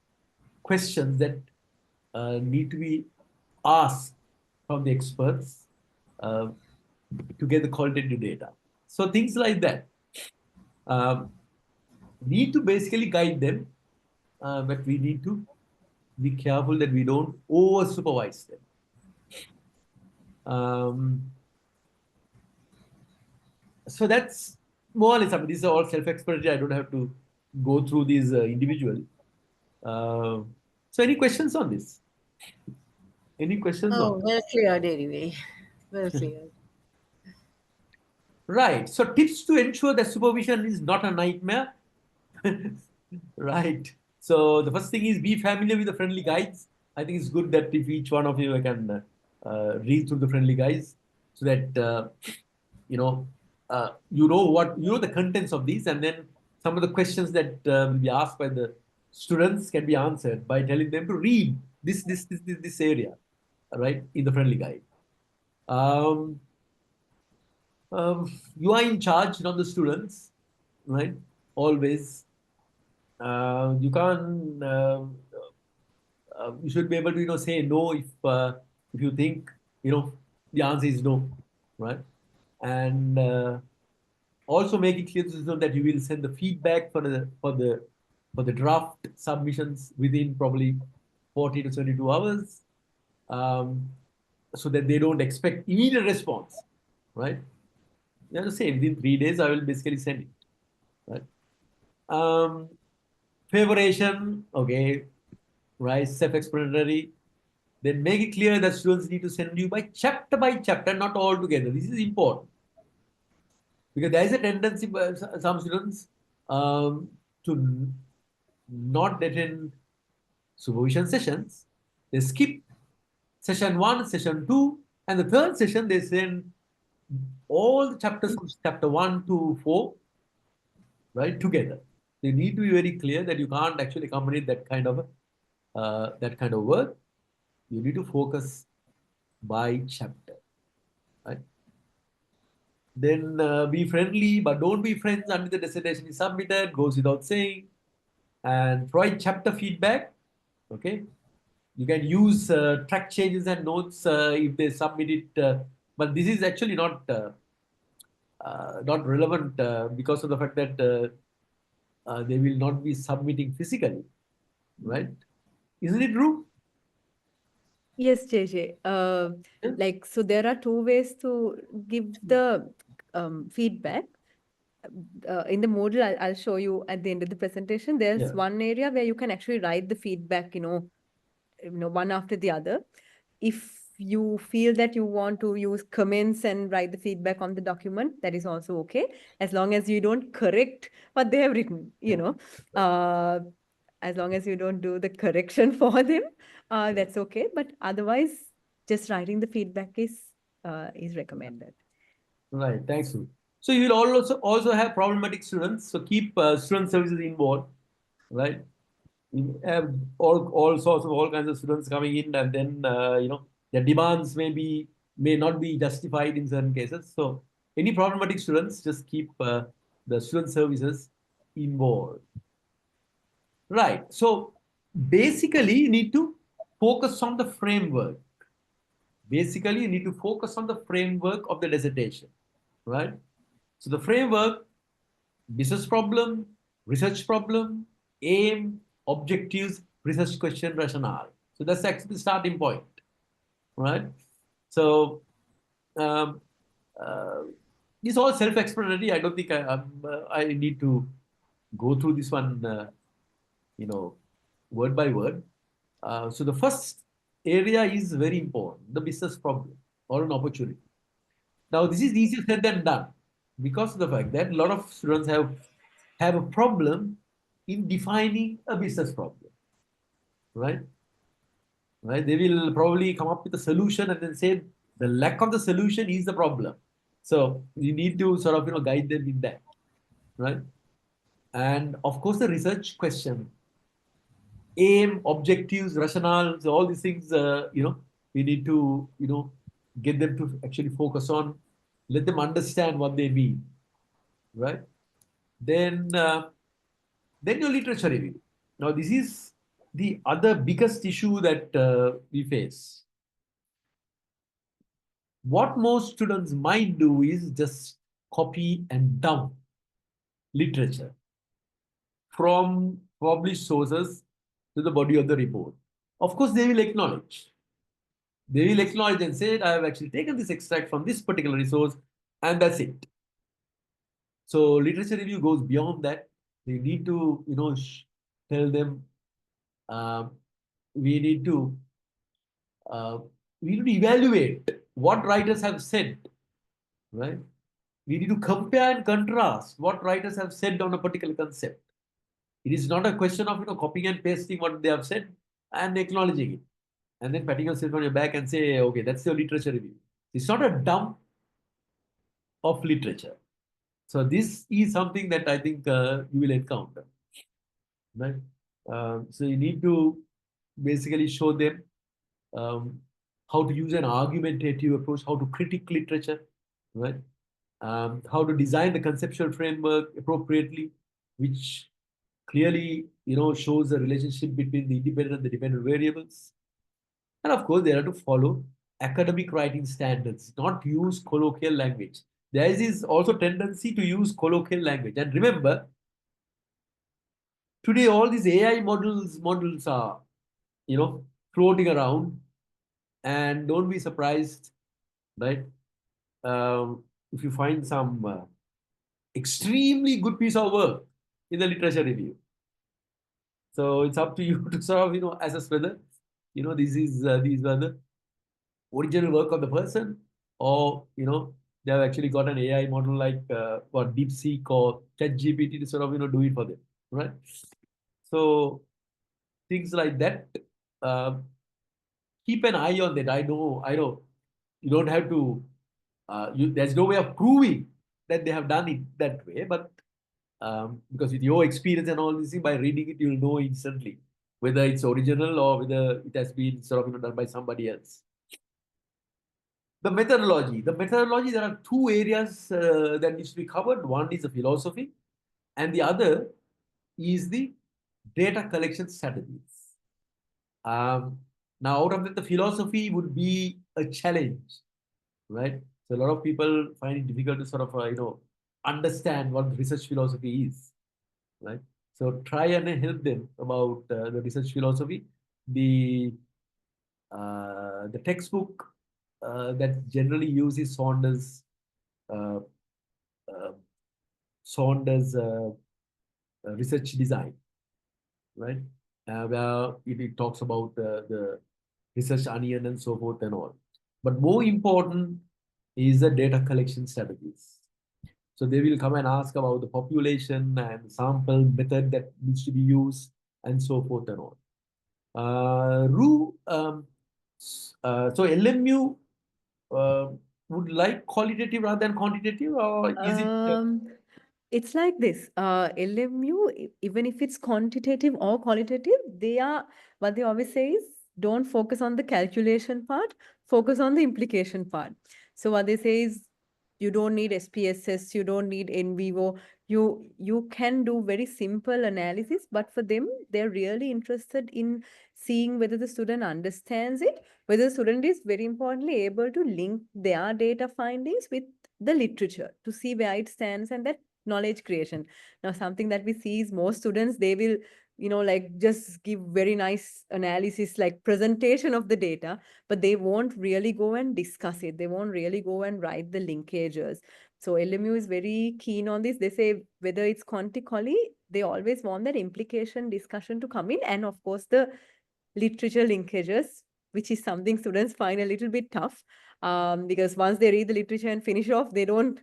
questions that need to be asked from the experts to get the qualitative data. So things like that need to basically guide them, but we need to be careful that we don't over supervise them. So that's more or less, I mean, these are all self-explanatory. I don't have to go through these individually. So any questions on this? Any questions on Oh, well cleared anyway. Well cleared. Right. So tips to ensure that supervision is not a nightmare. Right. So the first thing is be familiar with the friendly guides. I think it's good that if each one of you can read through the friendly guides so that you know you know the contents of these, and then some of the questions that will be asked by the students can be answered by telling them to read this area, right, in the friendly guide. Um, you are in charge, not the students, right? Always. You can't. You should be able to, say no if you think, the answer is no, right? And also make it clear to the student that you will send the feedback for the draft submissions within probably 40 to 72 hours, so that they don't expect immediate response, right? You have to say within 3 days I will basically send it, right? Favoration, okay, right? Self-explanatory. Then make it clear that students need to send you by chapter, not all together. This is important because there is a tendency by some students to not attend supervision sessions. They skip session 1, session 2, and the third session they send all the chapters from chapter 1 to 4, right, together. You need to be very clear that you can't actually accommodate that kind of work. You need to focus by chapter, right? Then be friendly, but don't be friends until the dissertation is submitted. Goes without saying. And provide chapter feedback. Okay, you can use track changes and notes if they submit it, but this is actually not relevant because of the fact that they will not be submitting physically, right? Isn't it true? Yes, JJ. Yeah. So there are two ways to give the feedback. In the module, I'll show you at the end of the presentation. There's Yeah. one area where you can actually write the feedback, one after the other. If you feel that you want to use comments and write the feedback on the document, that is also okay, as long as you don't correct what they have written, as long as you don't do the correction for them, that's okay. But otherwise, just writing the feedback is recommended. Right. Thanks, Sue. So you will also have problematic students. So keep student services involved, right? You have all sorts of all kinds of students coming in, and then their demands may not be justified in certain cases. So any problematic students, just keep the student services involved. Right. So basically, you need to focus on the framework. Basically, you need to focus on the framework of the dissertation, right? So the framework: business problem, research problem, aim, objectives, research question, rationale. So that's actually the starting point, right? So um, uh, it's all self-explanatory. I don't think I need to go through this one, word by word. So the first area is very important: the business problem or an opportunity. Now, this is easier said than done because of the fact that a lot of students have a problem in defining a business problem, right? Right? They will probably come up with a solution and then say the lack of the solution is the problem. So you need to sort of guide them in that, right? And of course, the research question, aim, objectives, rationale, so all these things, we need to get them to actually focus on, let them understand what they mean, right? Then your literature review. Now this is the other biggest issue that we face. What most students might do is just copy and dump literature from published sources to the body of the report. of course, they will acknowledge. They will acknowledge and say, I have actually taken this extract from this particular resource, and that's it. So literature review goes beyond that. We need to, tell them uh, we need to evaluate what writers have said, right? We need to compare and contrast what writers have said on a particular concept. It is not a question of copying and pasting what they have said and acknowledging it, and then patting yourself on your back and say, okay, that's your literature review. It's not a dump of literature. So this is something that I think you will encounter, right? So you need to basically show them how to use an argumentative approach, how to critique literature, right? How to design the conceptual framework appropriately, which clearly shows the relationship between the independent and the dependent variables. And of course, they have to follow academic writing standards, not use colloquial language. There is also tendency to use colloquial language. And remember, today all these AI models are, floating around, and don't be surprised, right? If you find some extremely good piece of work in the literature review. So it's up to you to sort of, assess whether, these are the original work of the person, or, they have actually got an AI model like what DeepSeek or ChatGPT to sort of, do it for them, right? So things like that, keep an eye on that. I know, you don't have to, there's no way of proving that they have done it that way, but because with your experience and all this, by reading it, you'll know instantly whether it's original or whether it has been sort of done by somebody else. The methodology, there are two areas that needs to be covered. One is the philosophy, and the other is the data collection strategies. Now, out of that, the philosophy would be a challenge, right? So a lot of people find it difficult to sort of, understand what research philosophy is, right? So try and help them about the research philosophy. The textbook that generally uses uh, uh, Saunders research design, right? Where it talks about the research onion and so forth and all. But more important is the data collection strategies. So they will come and ask about the population and sample method that needs to be used and so forth and all. So LMU would like qualitative rather than quantitative, or is it? It's like this. LMU, even if it's quantitative or qualitative, what they always say is don't focus on the calculation part, focus on the implication part. So what they say is you don't need SPSS, you don't need in vivo. You can do very simple analysis, but for them, they're really interested in seeing whether the student understands it, whether the student is very importantly able to link their data findings with the literature to see where it stands, and that knowledge creation. Now, something that we see is most students, they will, like just give very nice analysis, like presentation of the data, but they won't really go and discuss it. They won't really go and write the linkages. So LMU is very keen on this. They say whether it's quanti-quali, they always want that implication discussion to come in. And of course, the literature linkages, which is something students find a little bit tough, because once they read the literature and finish off, they don't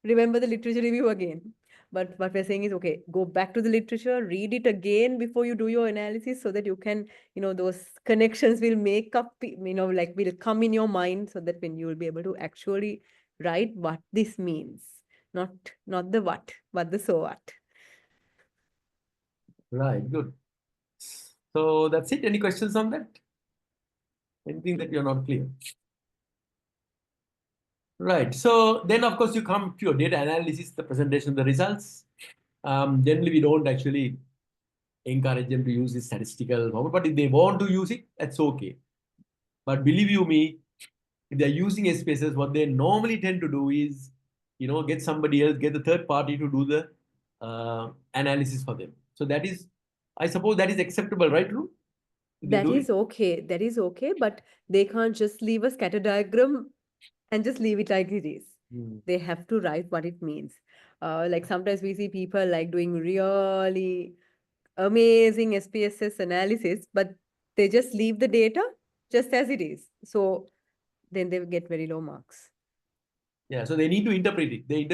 remember the literature review again. But what we're saying is, okay, go back to the literature, read it again before you do your analysis, so that you can, those connections will make up, like will come in your mind, so that when you will be able to actually write what this means, not the what, but the so what. Right, good. So that's it. Any questions on that? Anything that you're not clear? Right. So then, of course, you come to your data analysis, the presentation of the results. Generally, we don't actually encourage them to use this statistical formula, but if they want to use it, that's okay. But believe you me, if they're using SPSS, what they normally tend to do is, get somebody else, get the third party to do the analysis for them. So that is, I suppose that is acceptable, right, Ru? They do it. okay. That is okay, but they can't just leave a scatter diagram and just leave it like it is. They have to write what it means. Like sometimes we see people like doing really amazing SPSS analysis, but they just leave the data just as it is. So then they get very low marks. Yeah, so they need to interpret it. They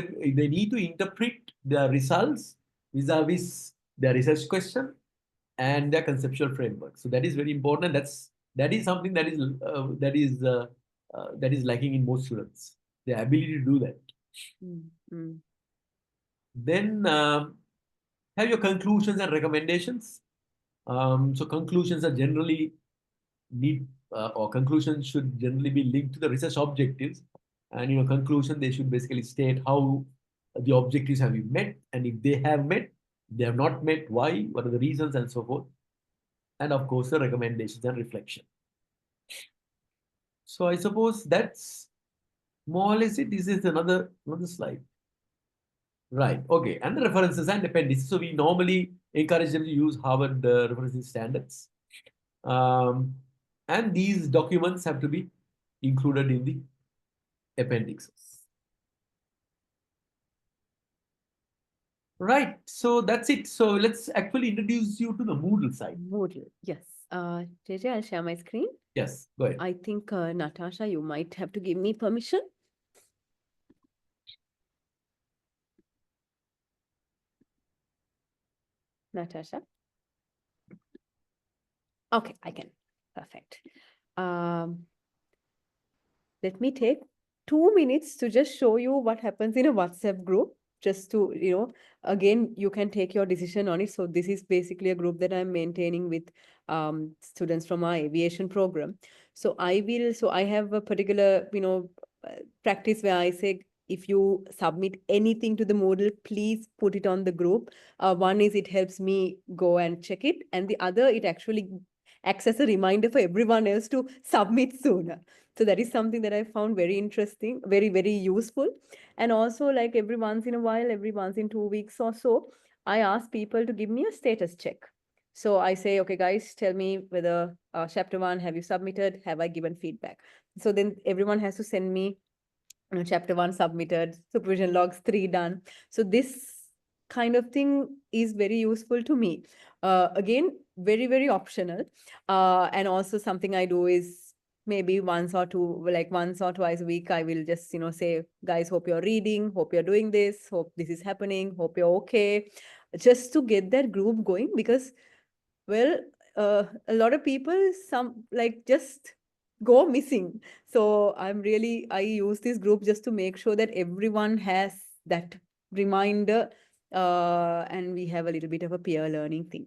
need to interpret the results vis-a-vis their research question and their conceptual framework. So that is very important. That is something that is lacking in most students. The ability to do that. Then have your conclusions and recommendations. So conclusions are generally or conclusions should generally be linked to the research objectives. And conclusion, they should basically state how the objectives have been met, and if they have met, they have not met, why, what are the reasons, and so forth. And of course, the recommendations and reflection. So I suppose that's more or less it. This is another slide. Right. Okay. And the references and appendices. So we normally encourage them to use Harvard referencing standards. And these documents have to be included in the appendixes. Right. So that's it. So let's actually introduce you to the Moodle side. Moodle, yes. JJ, I'll share my screen. Yes, go ahead. I think, Natasha, you might have to give me permission. Natasha? Okay, I can. Perfect. Let me take 2 minutes to just show you what happens in a WhatsApp group, just to, again, you can take your decision on it. So this is basically a group that I'm maintaining with students from our aviation program. So I have a particular, practice where I say, if you submit anything to the Moodle, please put it on the group. One is it helps me go and check it. And the other, it actually acts as a reminder for everyone else to submit sooner. So that is something that I found very interesting, very, very useful. And also, like every once in a while, every once in 2 weeks or so, I ask people to give me a status check. So I say, okay, guys, tell me whether chapter 1, have you submitted? Have I given feedback? So then everyone has to send me chapter 1 submitted, supervision logs 3 done. So this kind of thing is very useful to me. Again, very, very optional. And also something I do is maybe once or twice a week, I will just, say, guys, hope you're reading, hope you're doing this, hope this is happening, hope you're okay. Just to get that group going, because, well, a lot of people, just go missing. So I use this group just to make sure that everyone has that reminder, and we have a little bit of a peer learning thing.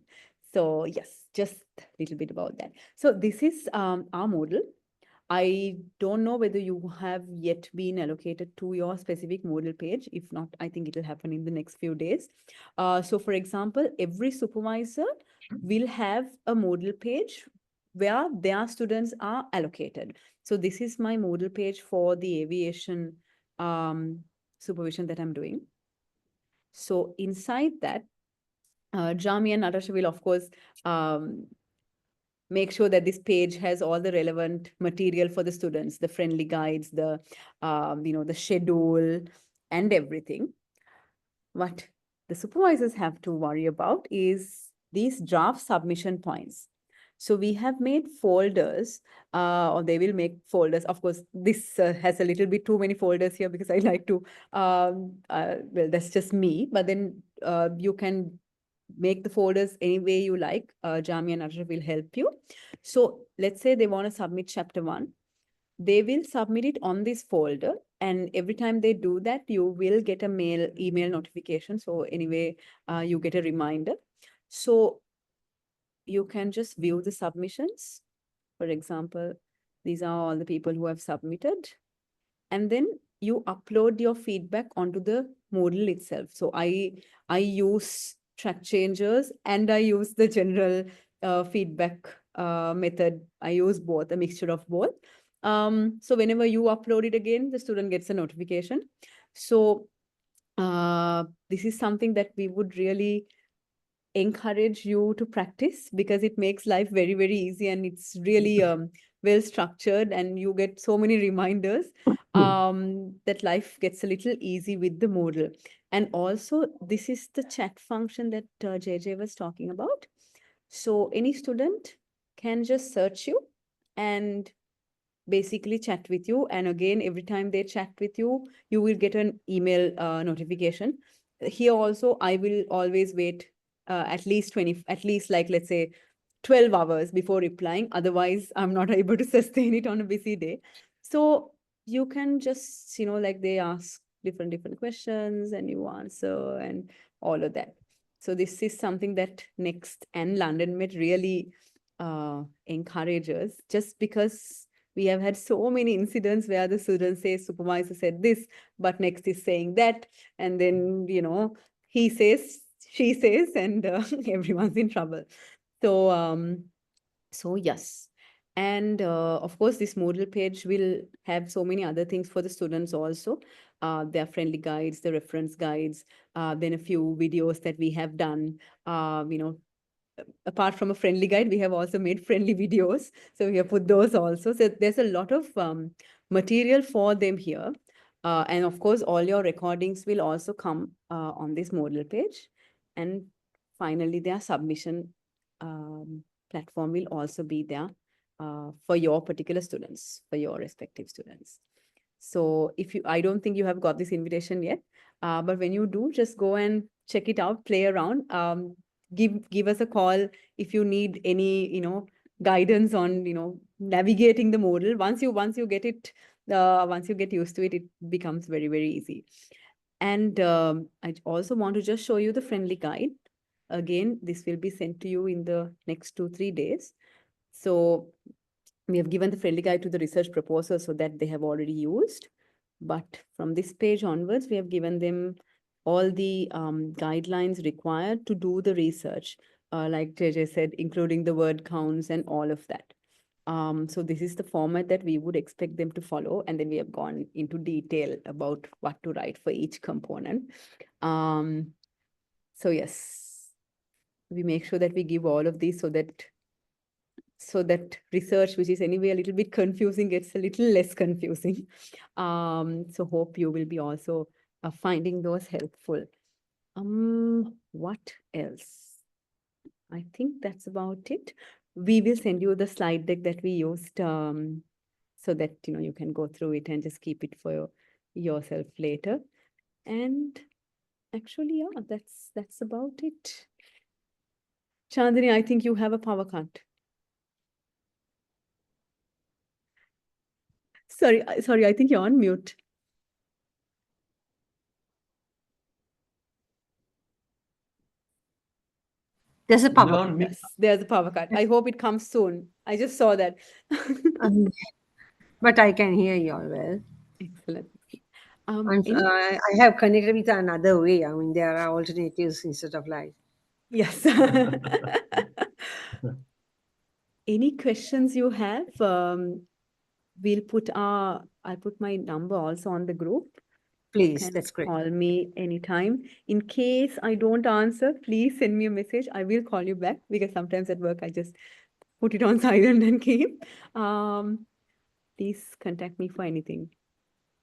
So yes, just a little bit about that. So this is our Moodle. I don't know whether you have yet been allocated to your specific Moodle page. If not, I think it will happen in the next few days. So for example, every supervisor will have a Moodle page where their students are allocated. So this is my Moodle page for the aviation supervision that I'm doing. So inside that, Jami and Natasha will, of course, make sure that this page has all the relevant material for the students, the friendly guides, the schedule and everything. What the supervisors have to worry about is these draft submission points. So we have made folders, or they will make folders. Of course, this has a little bit too many folders here because I like to, well, that's just me. But then you can make the folders any way you like. Jami and Natasha will help you. So let's say they want to submit chapter 1. They will submit it on this folder. And every time they do that, you will get a email notification. So anyway, you get a reminder. So you can just view the submissions. For example, these are all the people who have submitted. And then you upload your feedback onto the Moodle itself. So I use track changers and I use the general feedback method. I use both, a mixture of both. So whenever you upload it again, the student gets a notification. So this is something that we would really encourage you to practice because it makes life very, very easy, and it's really well structured, and you get so many reminders that life gets a little easy with the Moodle. And also, this is the chat function that JJ was talking about. So any student can just search you and basically chat with you. And again, every time they chat with you, you will get an email notification. Here also, I will always wait at least like, let's say 12 hours before replying. Otherwise, I'm not able to sustain it on a busy day. So you can just, like they ask different questions and you answer and all of that. So this is something that Next and London Met really encourages, just because we have had so many incidents where the student says supervisor said this, but Next is saying that, and then he says, she says, and everyone's in trouble. So yes. And of course, this Moodle page will have so many other things for the students also. Their friendly guides, the reference guides, then a few videos that we have done. Apart from a friendly guide, we have also made friendly videos. So we have put those also. So there's a lot of material for them here. And of course, all your recordings will also come on this Moodle page. And finally, their submission platform will also be there for your particular students, for your respective students. So I don't think you have got this invitation yet, but when you do, just go and check it out, play around. Give us a call if you need any, guidance on, navigating the Moodle. Once you get it, once you get used to it, it becomes very, very easy. And I also want to just show you the friendly guide. Again, this will be sent to you in the next 2-3 days. So we have given the friendly guide to the research proposals so that they have already used. But from this page onwards, we have given them all the guidelines required to do the research, like JJ said, including the word counts and all of that. So this is the format that we would expect them to follow. And then we have gone into detail about what to write for each component. So yes, we make sure that we give all of these so that research, which is anyway a little bit confusing, gets a little less confusing. So hope you will be also finding those helpful. What else? I think that's about it. We will send you the slide deck that we used so that you can go through it and just keep it for yourself later. And actually, yeah, that's about it. Chandini, I think you have a power cut. Sorry, I think you're on mute. There's a power cut. Yes, there's a power cut. I hope it comes soon. I just saw that. But I can hear you all well. Excellent. I have connected with another way. I mean, there are alternatives instead of light. Yes. Any questions you have? I'll put my number also on the group. Please, that's great. Call me anytime. In case I don't answer, please send me a message. I will call you back because sometimes at work I just put it on silent and keep. Please contact me for anything.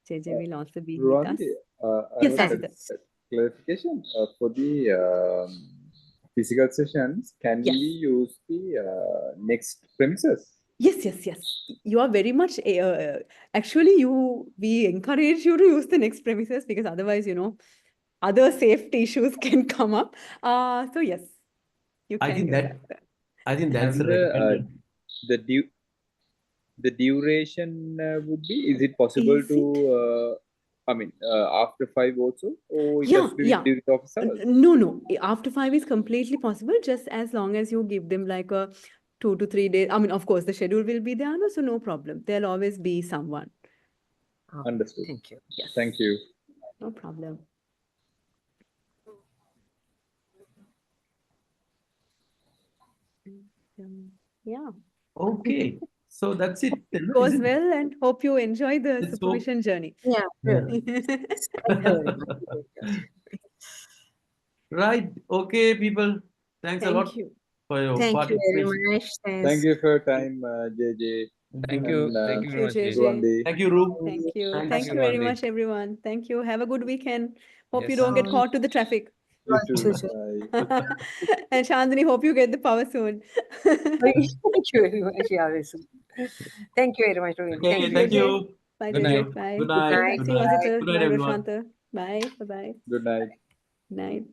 JJ will also be with us. Yes, I have a clarification for the physical sessions. Can we use the next premises? Yes. You are very much, actually, we encourage you to use the next premises because otherwise, other safety issues can come up. So yes, you can do that. I think that's recommended. The duration would be, is it possible to, after 5 also? Or it has to be during the office hours? No. After 5 is completely possible, just as long as you give them like a 2 to 3 days. I mean, of course, the schedule will be there, so no problem. There'll always be someone. Understood. Thank you. Yes. Thank you. No problem. Yeah. Okay. So that's it. Goes well, and hope you enjoy the supervision journey. Yeah. Really. Right. Okay, people. Thanks a lot Thank you. for your Thank you very participation. much. Thank Thanks. you for your time, JJ. Thank And, you. Thank Thank you you, very much, JJ. JJ. Ruwandi. Thank you, Ru. Thank you. Thanks. Thank you, you very Ruwandi. much, everyone. Thank you. Have a good weekend. Hope you Yes. don't get caught to the traffic. You too. Sure, sure. Bye. And Chandani, hope you get the power soon. Thank you very much. Yeah, listen. Thank you very much, Rohini. Okay, Thank thank you. JJ. you. Bye, Good JJ. night. Bye. Good night. See you, Night. Good see you, night. Asita. Good night, Bye, everyone. Roshanta. Bye. Bye-bye. Good night. Night.